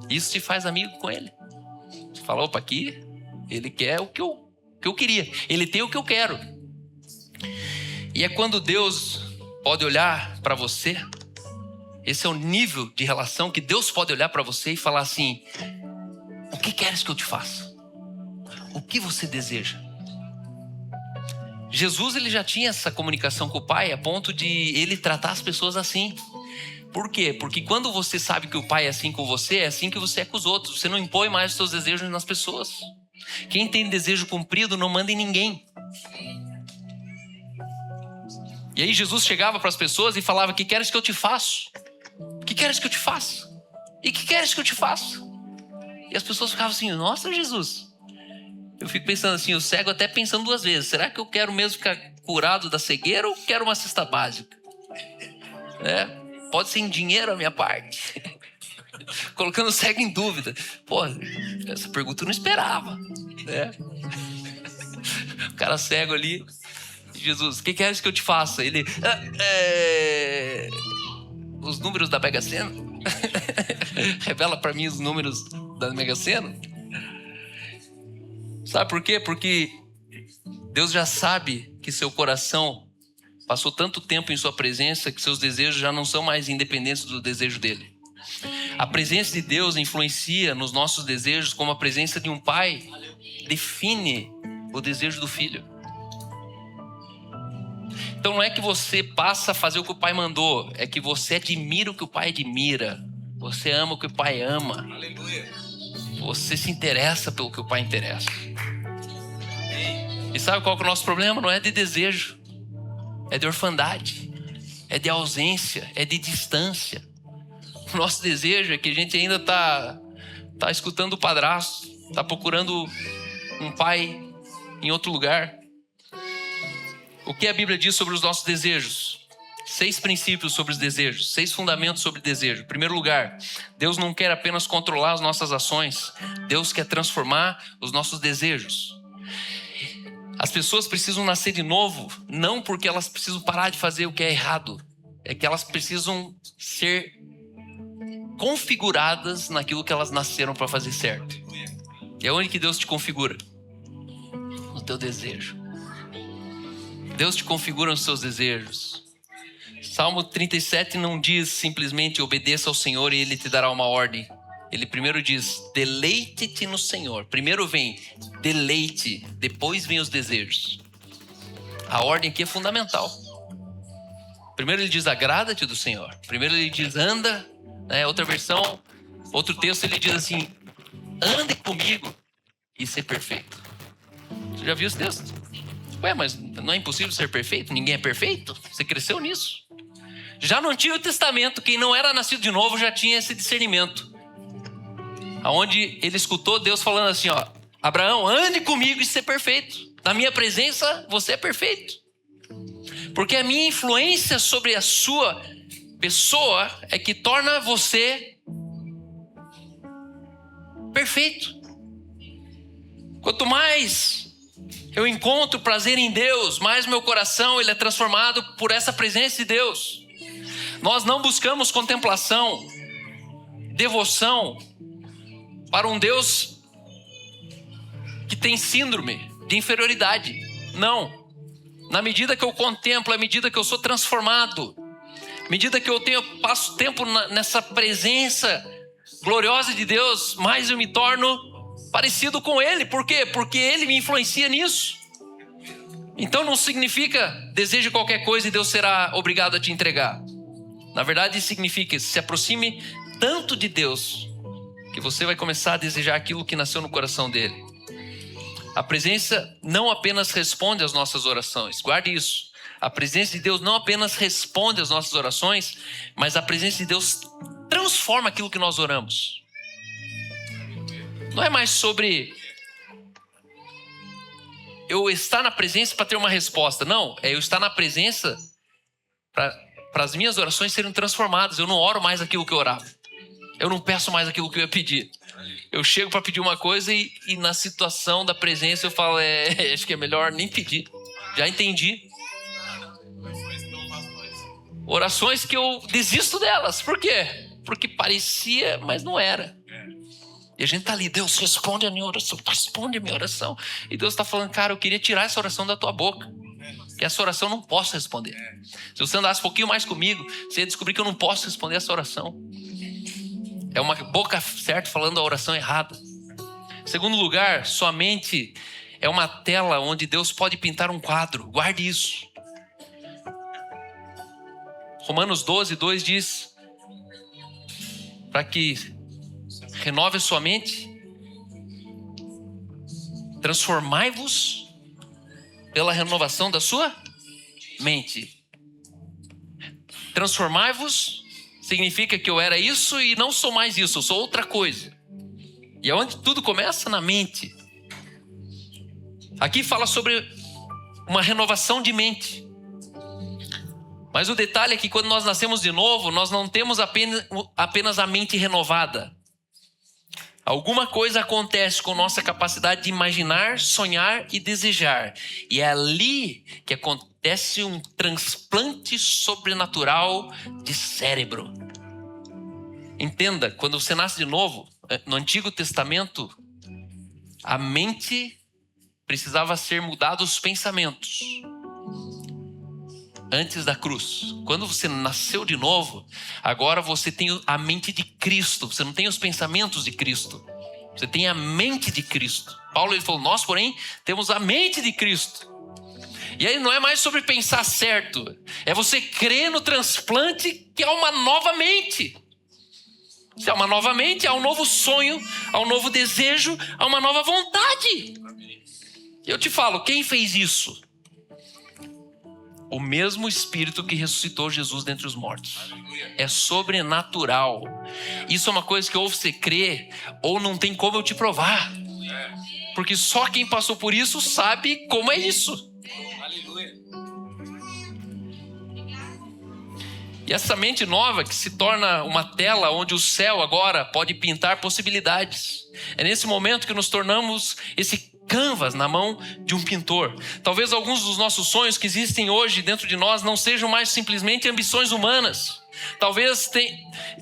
Isso te faz amigo com ele. Você fala: opa, aqui ele quer o que eu queria. Ele tem o que eu quero. E é quando Deus pode olhar para você. Esse é o nível de relação que Deus pode olhar para você e falar assim: o que queres que eu te faça? O que você deseja? Jesus, ele já tinha essa comunicação com o Pai a ponto de ele tratar as pessoas assim. Por quê? Porque quando você sabe que o Pai é assim com você, é assim que você é com os outros. Você não impõe mais os seus desejos nas pessoas. Quem tem desejo cumprido não manda em ninguém. E aí Jesus chegava para as pessoas e falava: o que queres que eu te faça? O que queres que eu te faça? E o que queres que eu te faça? E as pessoas ficavam assim: nossa, Jesus. Eu fico pensando assim, o cego até pensando 2 vezes: será que eu quero mesmo ficar curado da cegueira ou quero uma cesta básica? Pode ser em dinheiro a minha parte. Colocando o cego em dúvida. Pô, essa pergunta eu não esperava, né? O cara cego ali: Jesus, o que queres que eu te faça? Ele: os números da Mega Sena? Revela para mim os números da Mega Sena. Sabe por quê? Porque Deus já sabe que seu coração Passou tanto tempo em sua presença que seus desejos já não são mais independentes do desejo dele. A presença de Deus influencia nos nossos desejos como a presença de um pai define o desejo do filho. Então não é que você passa a fazer o que o pai mandou, é que você admira o que o pai admira. Você ama o que o pai ama. Aleluia. Você se interessa pelo que o pai interessa. E sabe qual que é o nosso problema? Não é de desejo. É de orfandade. É de ausência. É de distância. O nosso desejo é que a gente ainda tá escutando o padrasto. Tá procurando um pai em outro lugar. O que a Bíblia diz sobre os nossos desejos? 6 princípios sobre os desejos, 6 fundamentos sobre desejo. Em primeiro lugar, Deus não quer apenas controlar as nossas ações, Deus quer transformar os nossos desejos. As pessoas precisam nascer de novo, não porque elas precisam parar de fazer o que é errado, é que elas precisam ser configuradas naquilo que elas nasceram para fazer certo. E é onde que Deus te configura? No teu desejo. Deus te configura nos seus desejos. Salmo 37 não diz simplesmente obedeça ao Senhor e Ele te dará uma ordem. Ele primeiro diz, deleite-te no Senhor. Primeiro vem deleite, depois vem os desejos. A ordem aqui é fundamental. Primeiro ele diz, agrada-te do Senhor. Primeiro ele diz, anda. Outra versão, outro texto ele diz assim, ande comigo e ser perfeito. Você já viu esse texto? Ué, mas não é impossível ser perfeito? Ninguém é perfeito? Você cresceu nisso. Já no Antigo Testamento, quem não era nascido de novo já tinha esse discernimento. Aonde ele escutou Deus falando assim, ó, Abraão, ande comigo e ser perfeito. Na minha presença, você é perfeito. Porque a minha influência sobre a sua pessoa é que torna você perfeito. Quanto mais eu encontro prazer em Deus, mais meu coração ele é transformado por essa presença de Deus. Nós não buscamos contemplação, devoção para um Deus que tem síndrome de inferioridade. Não. Na medida que eu contemplo, à medida que eu sou transformado, à medida que eu passo tempo nessa presença gloriosa de Deus, mais eu me torno parecido com Ele. Por quê? Porque Ele me influencia nisso. Então não significa deseje qualquer coisa e Deus será obrigado a te entregar. Na verdade significa se aproxime tanto de Deus que você vai começar a desejar aquilo que nasceu no coração dele. A presença não apenas responde às nossas orações. Guarde isso. A presença de Deus não apenas responde às nossas orações, mas a presença de Deus transforma aquilo que nós oramos. Não é mais sobre eu estar na presença para ter uma resposta. Não, é eu estar na presença para as minhas orações serem transformadas. Eu não oro mais aquilo que eu orava. Eu não peço mais aquilo que eu ia pedir. Eu chego para pedir uma coisa e na situação da presença eu falo, acho que é melhor nem pedir. Já entendi. Orações que eu desisto delas. Por quê? Porque parecia, mas não era. E a gente tá ali, Deus responde a minha oração, responde a minha oração. E Deus está falando, cara, eu queria tirar essa oração da tua boca. Que essa oração eu não posso responder. Se você andasse um pouquinho mais comigo, você ia descobrir que eu não posso responder essa oração. É uma boca certa falando a oração errada. Segundo lugar, sua mente é uma tela onde Deus pode pintar um quadro. Guarde isso. Romanos 12, 2 diz, para que renove a sua mente, transformai-vos pela renovação da sua mente. Transformai-vos significa que eu era isso e não sou mais isso, eu sou outra coisa. E é onde tudo começa? Na mente. Aqui fala sobre uma renovação de mente. Mas o detalhe é que quando nós nascemos de novo, nós não temos apenas a mente renovada. Alguma coisa acontece com nossa capacidade de imaginar, sonhar e desejar. E é ali que acontece um transplante sobrenatural de cérebro. Entenda, quando você nasce de novo, no Antigo Testamento, a mente precisava ser mudada os pensamentos. antes da cruz. Quando você nasceu de novo, agora você tem a mente de Cristo. Você não tem os pensamentos de Cristo. Você tem a mente de Cristo. Paulo ele falou, nós porém temos a mente de Cristo. E aí não é mais sobre pensar certo. É você crer no transplante que é uma nova mente. Se é uma nova mente, há um novo sonho, há um novo desejo, há uma nova vontade. Eu te falo, quem fez isso? O mesmo Espírito que ressuscitou Jesus dentre os mortos. É sobrenatural. Isso é uma coisa que ou você crê, ou não tem como eu te provar. Porque só quem passou por isso sabe como é isso. E essa mente nova que se torna uma tela onde o céu agora pode pintar possibilidades. É nesse momento que nos tornamos esse canvas na mão de um pintor. Talvez alguns dos nossos sonhos que existem hoje dentro de nós não sejam mais simplesmente ambições humanas. Talvez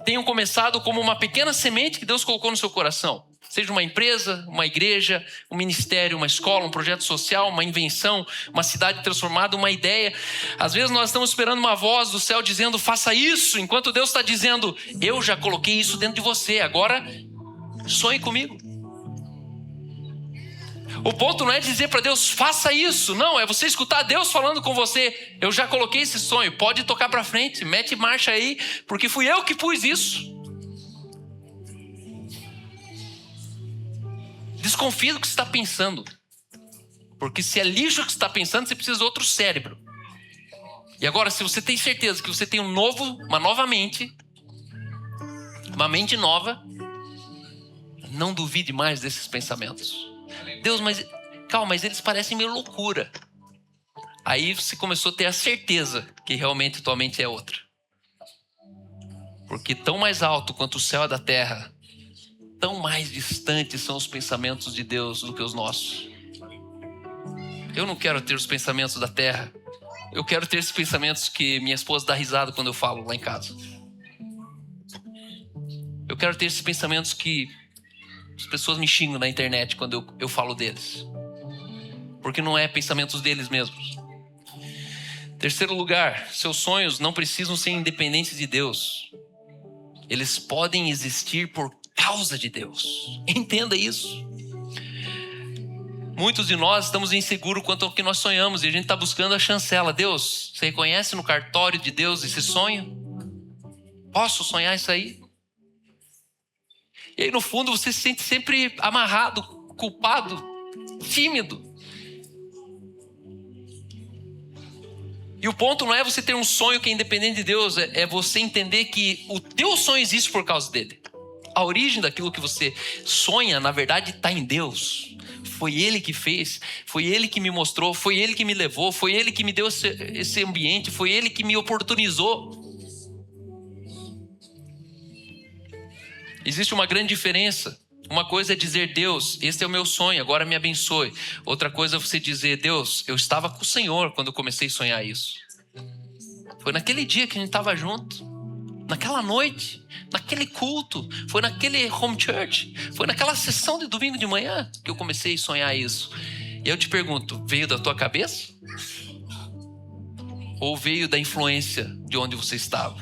tenham começado como uma pequena semente que Deus colocou no seu coração. Seja uma empresa, uma igreja, um ministério, uma escola, um projeto social, uma invenção, uma cidade transformada, uma ideia. Às vezes nós estamos esperando uma voz do céu dizendo, faça isso, enquanto Deus está dizendo, eu já coloquei isso dentro de você, agora sonhe comigo. O ponto não é dizer para Deus, faça isso. Não, é você escutar Deus falando com você, eu já coloquei esse sonho, pode tocar para frente, mete marcha aí, porque fui eu que pus isso. Desconfie do que você está pensando. Porque se é lixo que você está pensando, você precisa de outro cérebro. E agora, se você tem certeza que você tem uma nova mente, uma mente nova, não duvide mais desses pensamentos. Deus, mas eles parecem meio loucura. Aí você começou a ter a certeza que realmente tua mente é outra. Porque tão mais alto quanto o céu é da terra, tão mais distantes são os pensamentos de Deus do que os nossos. Eu não quero ter os pensamentos da terra. Eu quero ter esses pensamentos que minha esposa dá risada quando eu falo lá em casa. Eu quero ter esses pensamentos que as pessoas me xingam na internet quando eu falo deles. Porque não é pensamentos deles mesmos. Terceiro lugar, seus sonhos não precisam ser independentes de Deus. Eles podem existir por causa de Deus. Entenda isso. Muitos de nós estamos inseguros quanto ao que nós sonhamos e a gente está buscando a chancela. Deus, você reconhece no cartório de Deus esse sonho? Posso sonhar isso aí? E aí no fundo você se sente sempre amarrado, culpado, tímido. E o ponto não é você ter um sonho que é independente de Deus, é você entender que o teu sonho existe por causa dele. A origem daquilo que você sonha, na verdade, está em Deus. Foi Ele que fez, foi Ele que me mostrou, foi Ele que me levou, foi Ele que me deu esse ambiente, foi Ele que me oportunizou. Existe uma grande diferença. Uma coisa é dizer, Deus, esse é o meu sonho, agora me abençoe. Outra coisa é você dizer, Deus, eu estava com o Senhor quando eu comecei a sonhar isso. Foi naquele dia que a gente estava junto, naquela noite, naquele culto, foi naquele home church, foi naquela sessão de domingo de manhã que eu comecei a sonhar isso. E eu te pergunto, veio da tua cabeça? Ou veio da influência de onde você estava?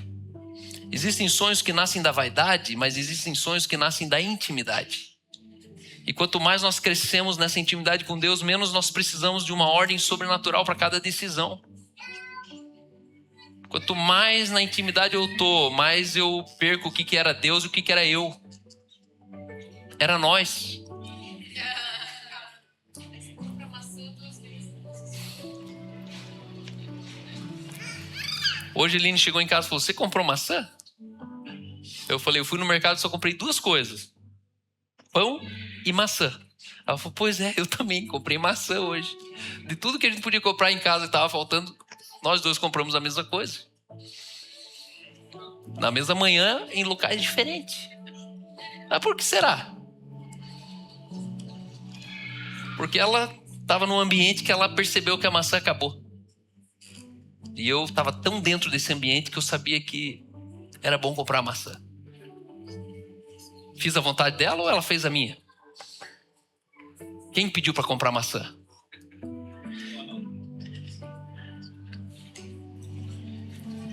Existem sonhos que nascem da vaidade, mas existem sonhos que nascem da intimidade. E quanto mais nós crescemos nessa intimidade com Deus, menos nós precisamos de uma ordem sobrenatural para cada decisão. Quanto mais na intimidade eu tô, mais eu perco o que era Deus e o que era eu. Era nós. Hoje a Eline chegou em casa e falou, você comprou maçã? Eu falei, eu fui no mercado e só comprei 2 coisas. Pão e maçã. Ela falou, pois é, eu também comprei maçã hoje. De tudo que a gente podia comprar em casa e estava faltando, nós 2 compramos a mesma coisa. Na mesma manhã, em locais diferentes. Mas por que será? Porque ela estava num ambiente que ela percebeu que a maçã acabou. E eu estava tão dentro desse ambiente que eu sabia que era bom comprar a maçã. Fiz a vontade dela ou ela fez a minha? Quem pediu para comprar maçã?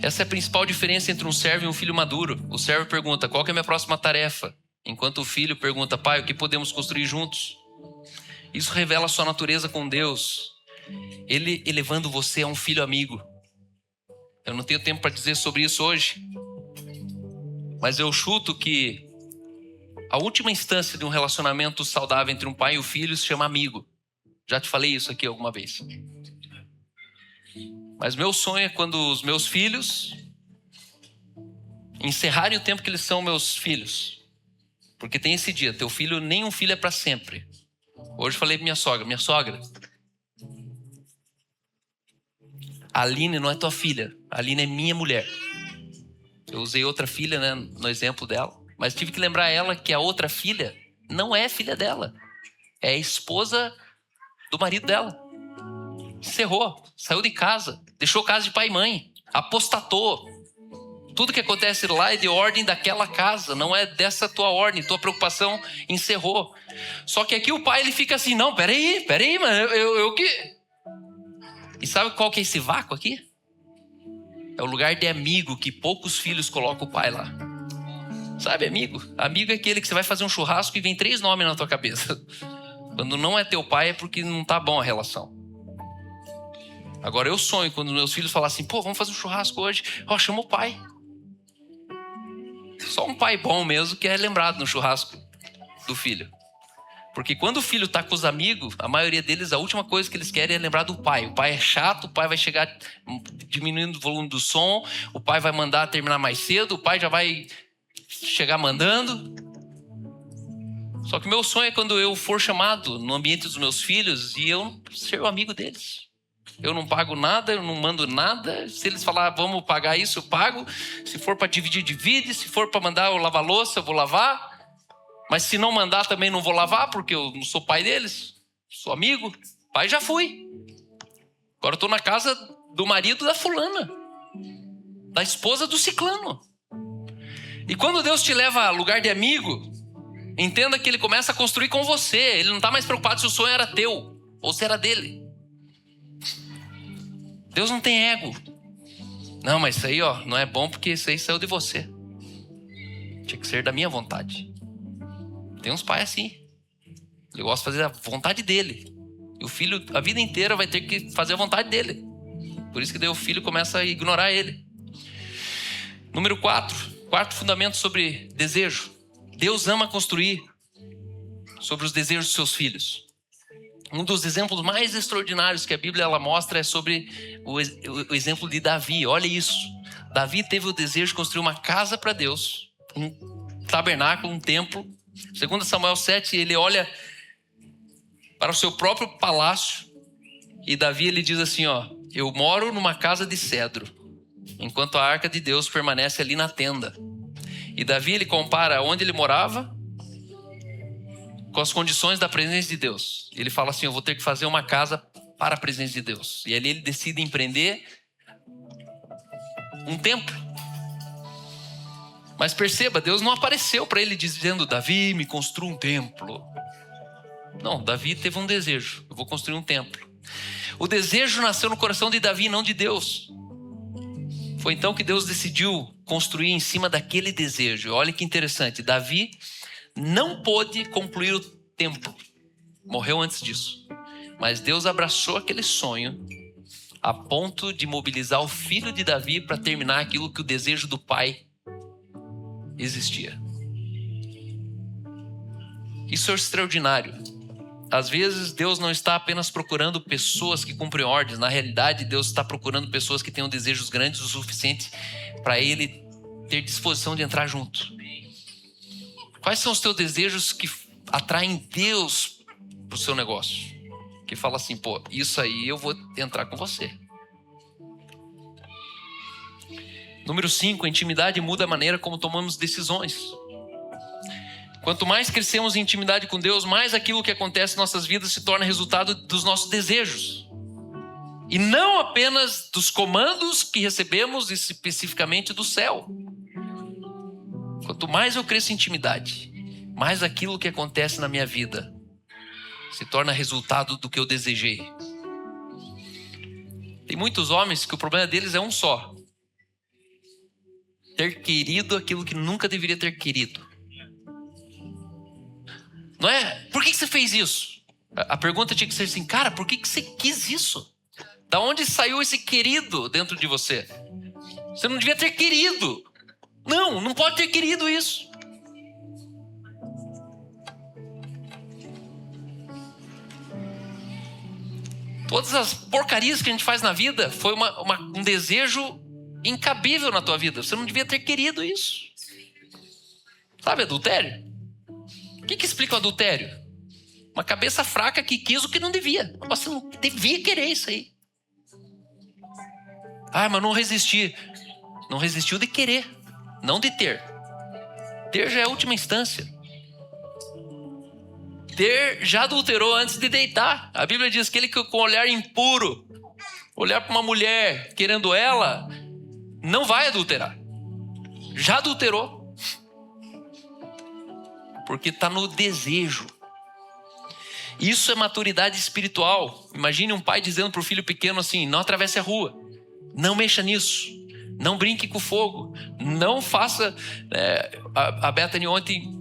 Essa é a principal diferença entre um servo e um filho maduro. O servo pergunta, qual que é a minha próxima tarefa? Enquanto o filho pergunta, pai, o que podemos construir juntos? Isso revela a sua natureza com Deus. Ele elevando você a um filho amigo. Eu não tenho tempo para dizer sobre isso hoje. Mas eu chuto que a última instância de um relacionamento saudável entre um pai e o filho se chama amigo. Já te falei isso aqui alguma vez. Mas meu sonho é quando os meus filhos encerrarem o tempo que eles são meus filhos. Porque tem esse dia, teu filho, nenhum filho é para sempre. Hoje eu falei pra minha sogra, a Aline não é tua filha, a Aline é minha mulher. Eu usei outra filha, né, no exemplo dela, mas tive que lembrar ela que a outra filha não é filha dela, é a esposa do marido dela. Encerrou, saiu de casa, deixou casa de pai e mãe, apostatou. Tudo que acontece lá é de ordem daquela casa, não é dessa tua ordem, tua preocupação encerrou. Só que aqui o pai ele fica assim, não, peraí, mano, eu que... E sabe qual que é esse vácuo aqui? É o lugar de amigo que poucos filhos colocam o pai lá. Sabe, amigo? Amigo é aquele que você vai fazer um churrasco e vem 3 nomes na tua cabeça. Quando não é teu pai é porque não tá bom a relação. Agora eu sonho quando meus filhos falam assim, pô, vamos fazer um churrasco hoje. Ó, chama o pai. Só um pai bom mesmo que é lembrado no churrasco do filho. Porque quando o filho tá com os amigos, a maioria deles, a última coisa que eles querem é lembrar do pai. O pai é chato, o pai vai chegar diminuindo o volume do som, o pai vai mandar terminar mais cedo, o pai já vai chegar mandando. Só que meu sonho é quando eu for chamado no ambiente dos meus filhos e eu ser o amigo deles. Eu não pago nada, eu não mando nada. Se eles falar, vamos pagar isso, eu pago. Se for para dividir, divide. Se for para mandar eu lavar louça, eu vou lavar. Mas se não mandar, também não vou lavar, porque eu não sou pai deles. Sou amigo. Pai já fui. Agora eu estou na casa do marido da fulana. Da esposa do ciclano. E quando Deus te leva a lugar de amigo, entenda que Ele começa a construir com você. Ele não está mais preocupado se o sonho era teu ou se era dele. Deus não tem ego. Não, mas isso aí ó, não é bom porque isso aí saiu de você. Tinha que ser da minha vontade. Tem uns pais assim. Ele gosta de fazer a vontade dele. E o filho, a vida inteira, vai ter que fazer a vontade dele. Por isso que daí o filho começa a ignorar ele. Número 4. Quarto fundamento sobre desejo. Deus ama construir sobre os desejos dos seus filhos. Um dos exemplos mais extraordinários que a Bíblia ela mostra é sobre o exemplo de Davi. Olha isso. Davi teve o desejo de construir uma casa para Deus. Um tabernáculo, um templo. Segundo Samuel 7, ele olha para o seu próprio palácio. E Davi ele diz assim, ó, eu moro numa casa de cedro, enquanto a arca de Deus permanece ali na tenda. E Davi ele compara onde ele morava com as condições da presença de Deus. Ele fala assim, eu vou ter que fazer uma casa para a presença de Deus. E ali ele decide empreender um templo. Mas perceba, Deus não apareceu para ele dizendo, Davi, me construa um templo. Não, Davi teve um desejo, eu vou construir um templo. O desejo nasceu no coração de Davi, não de Deus. Foi então que Deus decidiu construir em cima daquele desejo. Olha que interessante, Davi não pôde concluir o templo. Morreu antes disso. Mas Deus abraçou aquele sonho a ponto de mobilizar o filho de Davi para terminar aquilo que o desejo do pai existia. Isso é extraordinário. Às vezes Deus não está apenas procurando pessoas que cumprem ordens. Na realidade, Deus está procurando pessoas que tenham desejos grandes o suficiente para Ele ter disposição de entrar junto. Quais são os teus desejos que atraem Deus para o seu negócio? Que fala assim, pô, isso aí eu vou entrar com você. Número 5, a intimidade muda a maneira como tomamos decisões. Quanto mais crescemos em intimidade com Deus, mais aquilo que acontece em nossas vidas se torna resultado dos nossos desejos. E não apenas dos comandos que recebemos especificamente do céu. Quanto mais eu cresço em intimidade, mais aquilo que acontece na minha vida se torna resultado do que eu desejei. Tem muitos homens que o problema deles é um só. ter querido aquilo que nunca deveria ter querido. Não é? Por que você fez isso? A pergunta tinha que ser assim, cara, por que você quis isso? Da onde saiu esse querido dentro de você? Você não devia ter querido. Não pode ter querido isso. Todas as porcarias que a gente faz na vida foi um desejo incabível na tua vida. Você não devia ter querido isso. Sabe adultério? O que explica o adultério? Uma cabeça fraca que quis o que não devia. Você não devia querer isso aí. Mas não resisti. Não resistiu de querer, não de ter. Ter já é a última instância. Ter já adulterou antes de deitar. A Bíblia diz que ele que com olhar impuro, olhar para uma mulher querendo ela, não vai adulterar. Já adulterou. Porque está no desejo. Isso é maturidade espiritual. Imagine um pai dizendo para o filho pequeno assim, não atravesse a rua. Não mexa nisso. Não brinque com fogo. Não faça... A Bethany ontem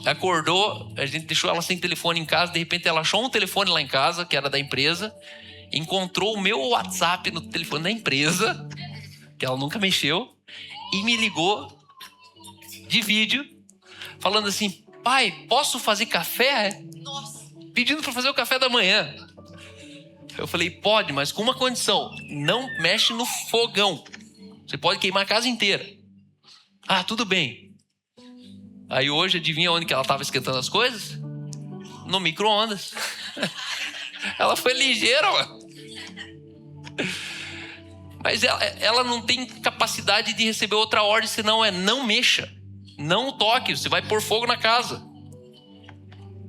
acordou, a gente deixou ela sem telefone em casa, de repente ela achou um telefone lá em casa, que era da empresa, encontrou o meu WhatsApp no telefone da empresa, que ela nunca mexeu, e me ligou de vídeo, falando assim, pai, posso fazer café? Nossa. Pedindo para fazer o café da manhã. Eu falei, pode, mas com uma condição, não mexe no fogão. Você pode queimar a casa inteira. Tudo bem. Aí hoje, adivinha onde que ela estava esquentando as coisas? No micro-ondas. Ela foi ligeira, mano. Mas ela não tem capacidade de receber outra ordem, senão não mexa. Não toque, você vai pôr fogo na casa.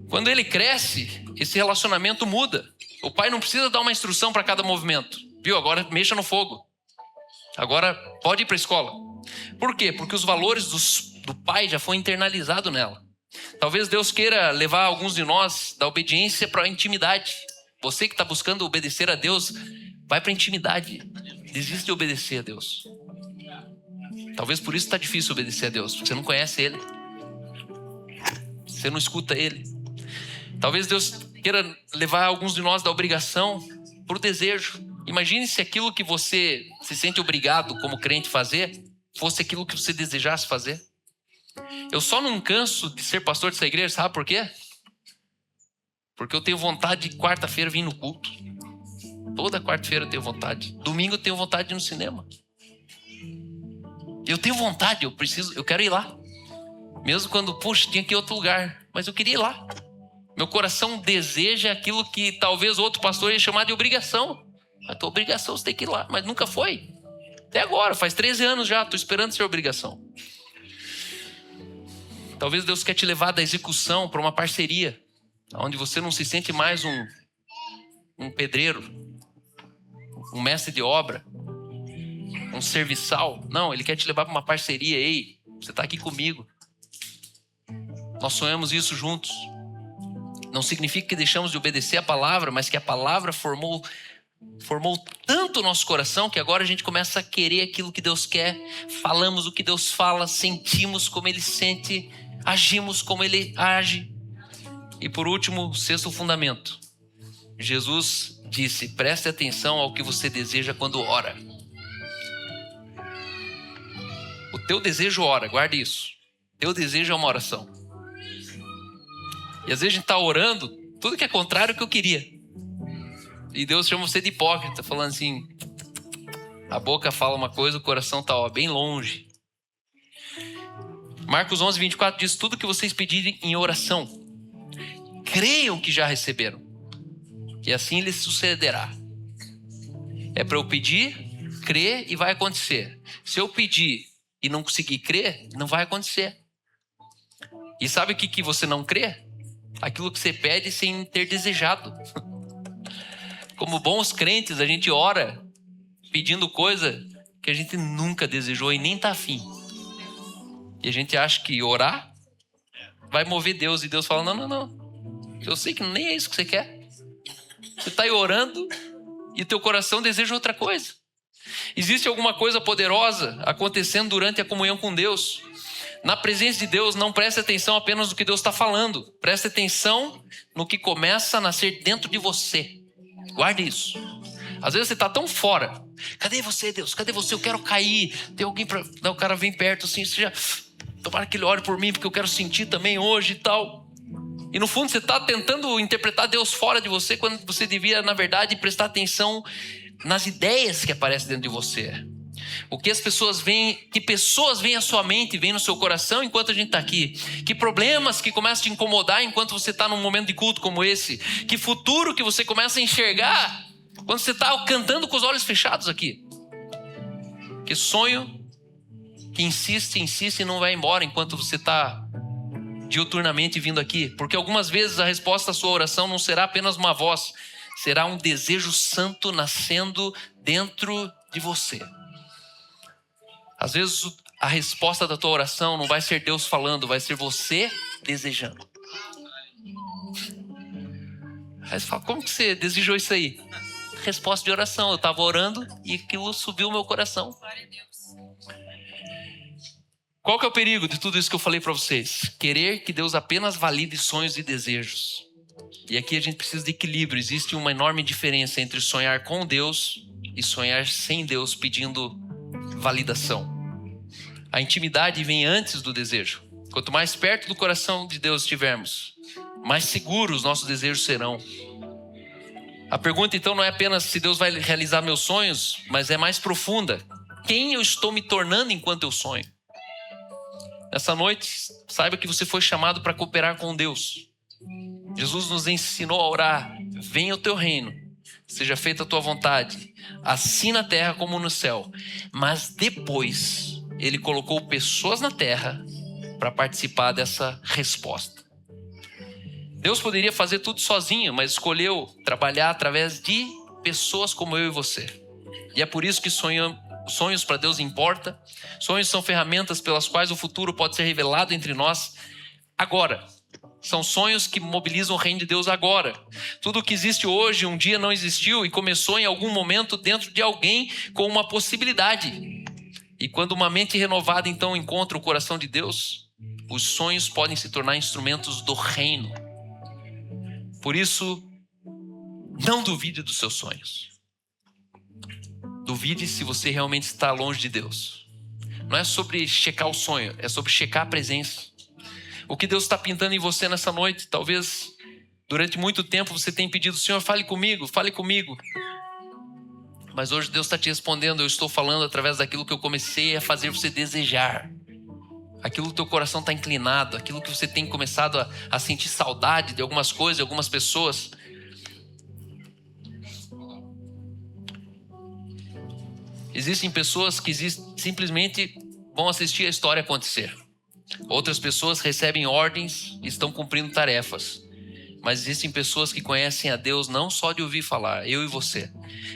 Quando ele cresce, esse relacionamento muda. O pai não precisa dar uma instrução para cada movimento. Viu? Agora mexa no fogo. Agora pode ir para a escola. Por quê? Porque os valores do pai já foram internalizados nela. Talvez Deus queira levar alguns de nós da obediência para a intimidade. Você que está buscando obedecer a Deus, vai para a intimidade. Desiste de obedecer a Deus. Talvez por isso está difícil obedecer a Deus, porque você não conhece Ele. Você não escuta Ele. Talvez Deus queira levar alguns de nós da obrigação para o desejo. Imagine se aquilo que você se sente obrigado como crente fazer fosse aquilo que você desejasse fazer. Eu só não canso de ser pastor dessa igreja, sabe por quê? Porque eu tenho vontade de quarta-feira vir no culto. Toda quarta-feira eu tenho vontade. Domingo eu tenho vontade de ir no cinema. Eu tenho vontade, eu quero ir lá. Mesmo quando, tinha que ir a outro lugar. Mas eu queria ir lá. Meu coração deseja aquilo que talvez outro pastor ia chamar de obrigação. A tua obrigação, você tem que ir lá. Mas nunca foi. Até agora, faz 13 anos já, estou esperando ser obrigação. Talvez Deus quer te levar da execução para uma parceria, onde você não se sente mais um pedreiro, um mestre de obra, um serviçal. Não, Ele quer te levar para uma parceria. Ei, você está aqui comigo. Nós sonhamos isso juntos. Não significa que deixamos de obedecer a palavra, mas que a palavra formou tanto o nosso coração que agora a gente começa a querer aquilo que Deus quer. Falamos o que Deus fala, sentimos como Ele sente, agimos como Ele age. E por último, sexto fundamento. Jesus disse, preste atenção ao que você deseja quando ora. O teu desejo ora, guarde isso. Teu desejo é uma oração. E às vezes a gente está orando, tudo que é contrário do que eu queria. E Deus chama você de hipócrita, falando assim, a boca fala uma coisa, o coração está bem longe. Marcos 11, 24 diz, tudo que vocês pedirem em oração, creiam que já receberam. E assim lhes sucederá. É para eu pedir, crer e vai acontecer. Se eu pedir e não conseguir crer, não vai acontecer. E sabe o que você não crê? Aquilo que você pede sem ter desejado. Como bons crentes, a gente ora pedindo coisa que a gente nunca desejou e nem está afim. E a gente acha que orar vai mover Deus. E Deus fala, não. Eu sei que nem é isso que você quer. Você está aí orando e teu coração deseja outra coisa. Existe alguma coisa poderosa acontecendo durante a comunhão com Deus. Na presença de Deus, não preste atenção apenas no que Deus está falando. Preste atenção no que começa a nascer dentro de você. Guarde isso. Às vezes você está tão fora. Cadê você, Deus? Cadê você? Eu quero cair. Tem alguém para... O cara vem perto assim, você já... Tomara que ele ore por mim, porque eu quero sentir também hoje e tal. E no fundo você está tentando interpretar Deus fora de você, quando você devia, na verdade, prestar atenção nas ideias que aparecem dentro de você. O que as pessoas veem, que pessoas veem à sua mente, veem no seu coração enquanto a gente está aqui. Que problemas que começam a te incomodar enquanto você está num momento de culto como esse. Que futuro que você começa a enxergar quando você está cantando com os olhos fechados aqui. Que sonho que insiste e não vai embora enquanto você está diuturnamente vindo aqui. Porque algumas vezes a resposta à sua oração não será apenas uma voz. Será um desejo santo nascendo dentro de você. Às vezes a resposta da tua oração não vai ser Deus falando, vai ser você desejando. Aí você fala, como que você desejou isso aí? Resposta de oração, eu estava orando e aquilo subiu ao meu coração. Qual que é o perigo de tudo isso que eu falei para vocês? Querer que Deus apenas valide sonhos e desejos. E aqui a gente precisa de equilíbrio. Existe uma enorme diferença entre sonhar com Deus e sonhar sem Deus pedindo validação. A intimidade vem antes do desejo. Quanto mais perto do coração de Deus estivermos, mais seguros os nossos desejos serão. A pergunta então não é apenas se Deus vai realizar meus sonhos, mas é mais profunda. Quem eu estou me tornando enquanto eu sonho? Nessa noite, saiba que você foi chamado para cooperar com Deus. Jesus nos ensinou a orar: venha o teu reino, seja feita a tua vontade, assim na terra como no céu. Mas depois, ele colocou pessoas na terra para participar dessa resposta. Deus poderia fazer tudo sozinho, mas escolheu trabalhar através de pessoas como eu e você. E é por isso que sonhos para Deus importa. Sonhos são ferramentas pelas quais o futuro pode ser revelado entre nós agora. São sonhos que mobilizam o reino de Deus agora. Tudo o que existe hoje, um dia não existiu e começou em algum momento dentro de alguém com uma possibilidade. E quando uma mente renovada então encontra o coração de Deus, os sonhos podem se tornar instrumentos do reino. Por isso, não duvide dos seus sonhos. Duvide se você realmente está longe de Deus. Não é sobre checar o sonho, é sobre checar a presença. O que Deus está pintando em você nessa noite, talvez durante muito tempo você tenha pedido: Senhor, fale comigo, fale comigo. Mas hoje Deus está te respondendo: eu estou falando através daquilo que eu comecei a fazer você desejar. Aquilo que o teu coração está inclinado, aquilo que você tem começado a sentir saudade de algumas coisas, de algumas pessoas. Existem pessoas que simplesmente vão assistir a história acontecer. Outras pessoas recebem ordens e estão cumprindo tarefas. Mas existem pessoas que conhecem a Deus não só de ouvir falar, eu e você,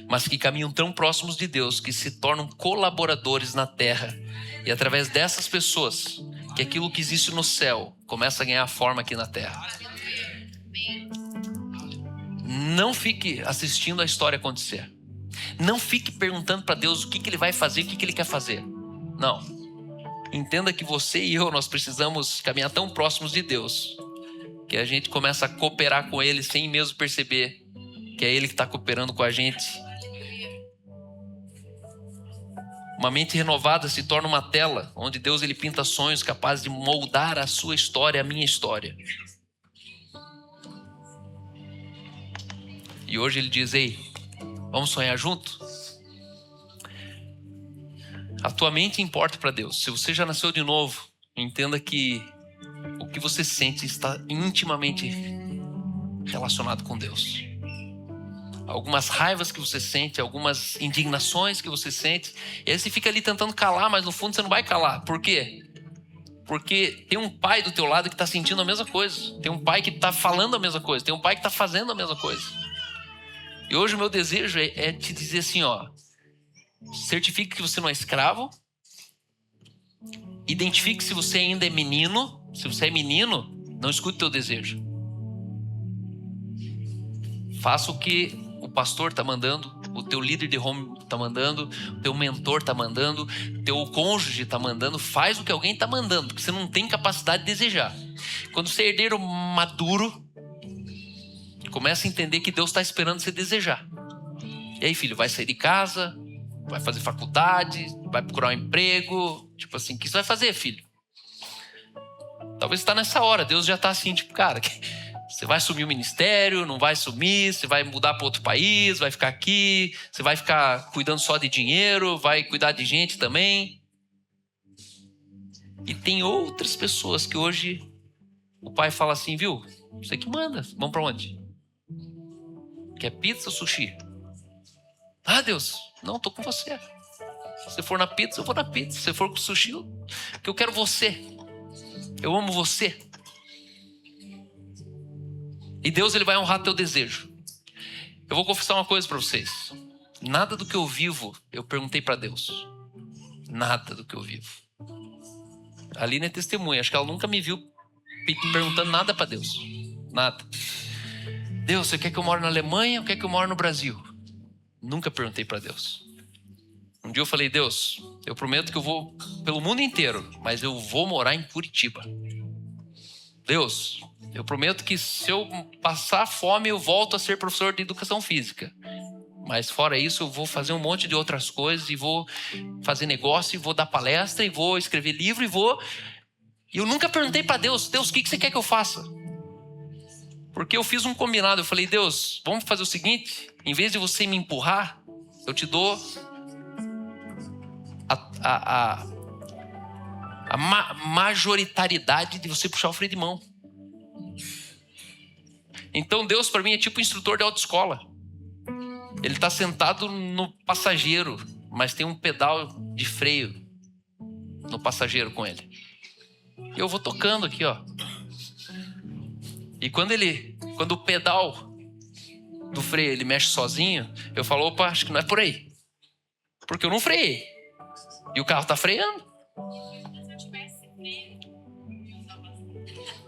mas que caminham tão próximos de Deus que se tornam colaboradores na terra. E através dessas pessoas, que aquilo que existe no céu começa a ganhar forma aqui na terra. Não fique assistindo a história acontecer. Não fique perguntando para Deus o que Ele vai fazer, o que Ele quer fazer. Não. Entenda que você e eu, nós precisamos caminhar tão próximos de Deus que a gente começa a cooperar com Ele sem mesmo perceber que é Ele que está cooperando com a gente. Uma mente renovada se torna uma tela onde Deus ele pinta sonhos capazes de moldar a sua história, a minha história. E hoje Ele diz: ei, vamos sonhar junto? A tua mente importa para Deus. Se você já nasceu de novo, entenda que o que você sente está intimamente relacionado com Deus. Algumas raivas que você sente, algumas indignações que você sente, e aí você fica ali tentando calar, mas no fundo você não vai calar. Por quê? Porque tem um pai do teu lado que está sentindo a mesma coisa. Tem um pai que está falando a mesma coisa. Tem um pai que está fazendo a mesma coisa. E hoje o meu desejo é te dizer assim, ó: certifique que você não é escravo. Identifique se você ainda é menino. Se você é menino, não escute o teu desejo. Faça o que o pastor está mandando. o teu líder de home está mandando, o teu mentor está mandando, o teu cônjuge está mandando. Faz o que alguém está mandando, porque você não tem capacidade de desejar. Quando você é herdeiro maduro, começa a entender que Deus está esperando você desejar. E aí, filho, vai sair de casa, vai fazer faculdade, vai procurar um emprego. Tipo assim, o que você vai fazer, filho? Talvez você está nessa hora, Deus já está assim, tipo, cara, você vai assumir o ministério, não vai assumir, você vai mudar para outro país, vai ficar aqui, você vai ficar cuidando só de dinheiro, vai cuidar de gente também. E tem outras pessoas que hoje o pai fala assim, viu, você que manda, vamos para onde? Quer pizza ou sushi? Ah, Deus, não, tô com você. Se você for na pizza, eu vou na pizza. Se você for com sushi, porque eu quero você. Eu amo você. E Deus, ele vai honrar teu desejo. Eu vou confessar uma coisa para vocês. Nada do que eu vivo, eu perguntei para Deus. Nada do que eu vivo. A Aline é testemunha. Acho que ela nunca me viu perguntando nada para Deus. Nada. Deus, você quer que eu moro na Alemanha ou quer que eu moro no Brasil? Nunca perguntei para Deus. Um dia eu falei, Deus, eu prometo que eu vou pelo mundo inteiro, mas eu vou morar em Curitiba. Deus, eu prometo que se eu passar fome, eu volto a ser professor de educação física. Mas fora isso, eu vou fazer um monte de outras coisas e vou fazer negócio, e vou dar palestra, e vou escrever livro, E eu nunca perguntei para Deus, Deus, o que você quer que eu faça? Porque eu fiz um combinado, eu falei, Deus, vamos fazer o seguinte, em vez de você me empurrar, eu te dou a majoritariedade de você puxar o freio de mão. Então Deus para mim é tipo instrutor de autoescola. Ele está sentado no passageiro, mas tem um pedal de freio no passageiro com ele. E eu vou tocando aqui, ó. E quando o pedal do freio ele mexe sozinho, eu falo, opa, acho que não é por aí. Porque eu não freiei. E o carro tá freando.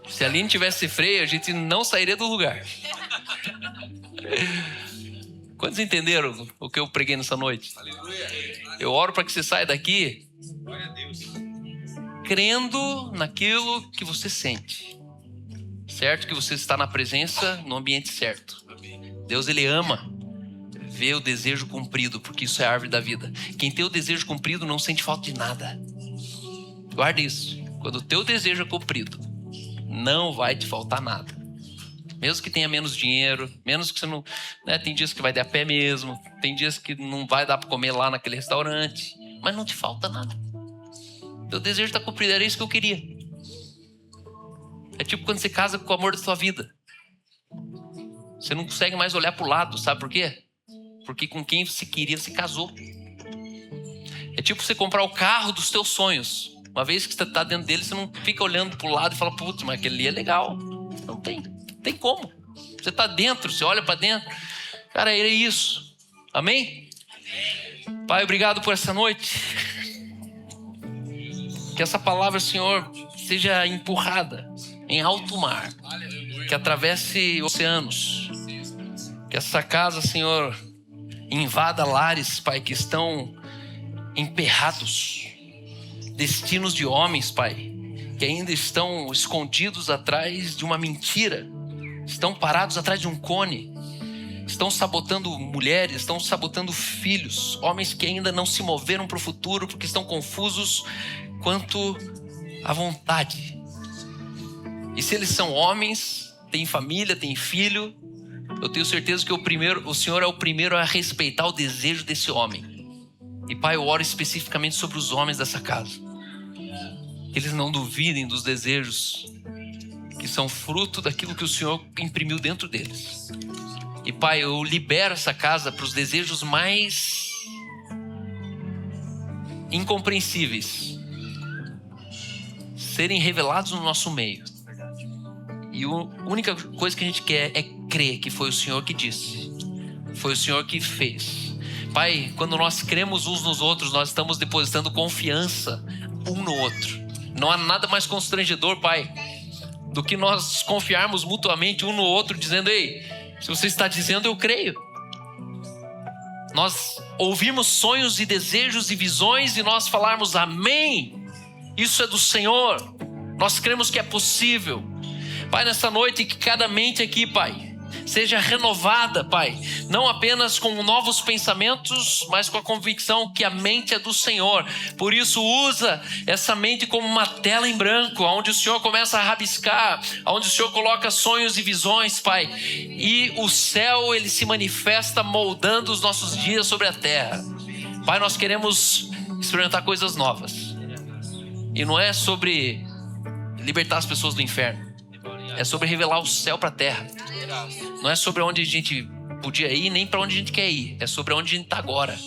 Se a Aline tivesse freio, a gente não sairia do lugar. Quantos entenderam o que eu preguei nessa noite? Eu oro para que você saia daqui crendo naquilo que você sente. Certo? Que você está na presença, no ambiente certo. Deus, ele ama ver o desejo cumprido, porque isso é a árvore da vida. Quem tem o desejo cumprido não sente falta de nada. Guarda isso. Quando o teu desejo é cumprido, não vai te faltar nada. Mesmo que tenha menos dinheiro, menos que você não... Né, tem dias que vai dar a pé mesmo, tem dias que não vai dar para comer lá naquele restaurante, mas não te falta nada. Teu desejo está cumprido, era isso que eu queria. É tipo quando você casa com o amor da sua vida. Você não consegue mais olhar para o lado, sabe por quê? Porque com quem você queria, você casou. É tipo você comprar o carro dos teus sonhos. Uma vez que você está dentro dele, você não fica olhando para o lado e fala, putz, mas aquele ali é legal. Não tem como. Você está dentro, você olha para dentro. Cara, é isso. Amém? Pai, obrigado por essa noite. Que essa palavra, Senhor, seja empurrada em alto mar. Que atravesse oceanos. Que essa casa, Senhor, invada lares, Pai, que estão emperrados. Destinos de homens, Pai, que ainda estão escondidos atrás de uma mentira. Estão parados atrás de um cone. Estão sabotando mulheres, estão sabotando filhos. Homens que ainda não se moveram para o futuro porque estão confusos quanto à vontade. E se eles são homens, têm família, têm filho, eu tenho certeza que o Senhor é o primeiro a respeitar o desejo desse homem. E Pai, eu oro especificamente sobre os homens dessa casa. Que eles não duvidem dos desejos que são fruto daquilo que o Senhor imprimiu dentro deles. E Pai, eu libero essa casa para os desejos mais incompreensíveis serem revelados no nosso meio. E a única coisa que a gente quer é crer que foi o Senhor que disse. Foi o Senhor que fez. Pai, quando nós cremos uns nos outros, nós estamos depositando confiança um no outro. Não há nada mais constrangedor, Pai, do que nós confiarmos mutuamente um no outro, dizendo, ei, se você está dizendo, eu creio. nós ouvirmos sonhos e desejos e visões e nós falarmos amém, isso é do Senhor, nós cremos que é possível. Pai, nessa noite que cada mente aqui, Pai, seja renovada, Pai, não apenas com novos pensamentos, mas com a convicção que a mente é do Senhor. Por isso usa essa mente como uma tela em branco, onde o Senhor começa a rabiscar, onde o Senhor coloca sonhos e visões, Pai, e o céu ele se manifesta moldando os nossos dias sobre a terra. Pai, nós queremos experimentar coisas novas, e não é sobre libertar as pessoas do inferno, é sobre revelar o céu para a terra. Não é sobre onde a gente podia ir, nem para onde a gente quer ir. É sobre onde a gente está agora.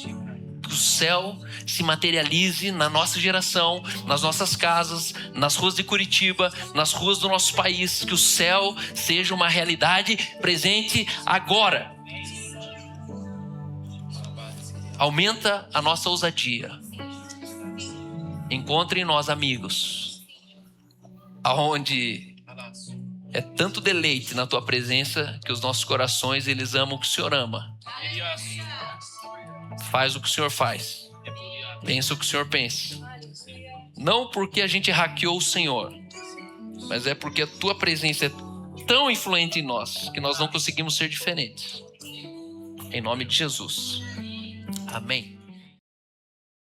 Que o céu se materialize na nossa geração, nas nossas casas, nas ruas de Curitiba, nas ruas do nosso país. Que o céu seja uma realidade presente agora. Aumenta a nossa ousadia. Encontre em nós amigos, aonde é tanto deleite na tua presença que os nossos corações, eles amam o que o Senhor ama. Faz o que o Senhor faz. Pensa o que o Senhor pensa. Não porque a gente hackeou o Senhor, mas é porque a tua presença é tão influente em nós que nós não conseguimos ser diferentes. Em nome de Jesus. Amém.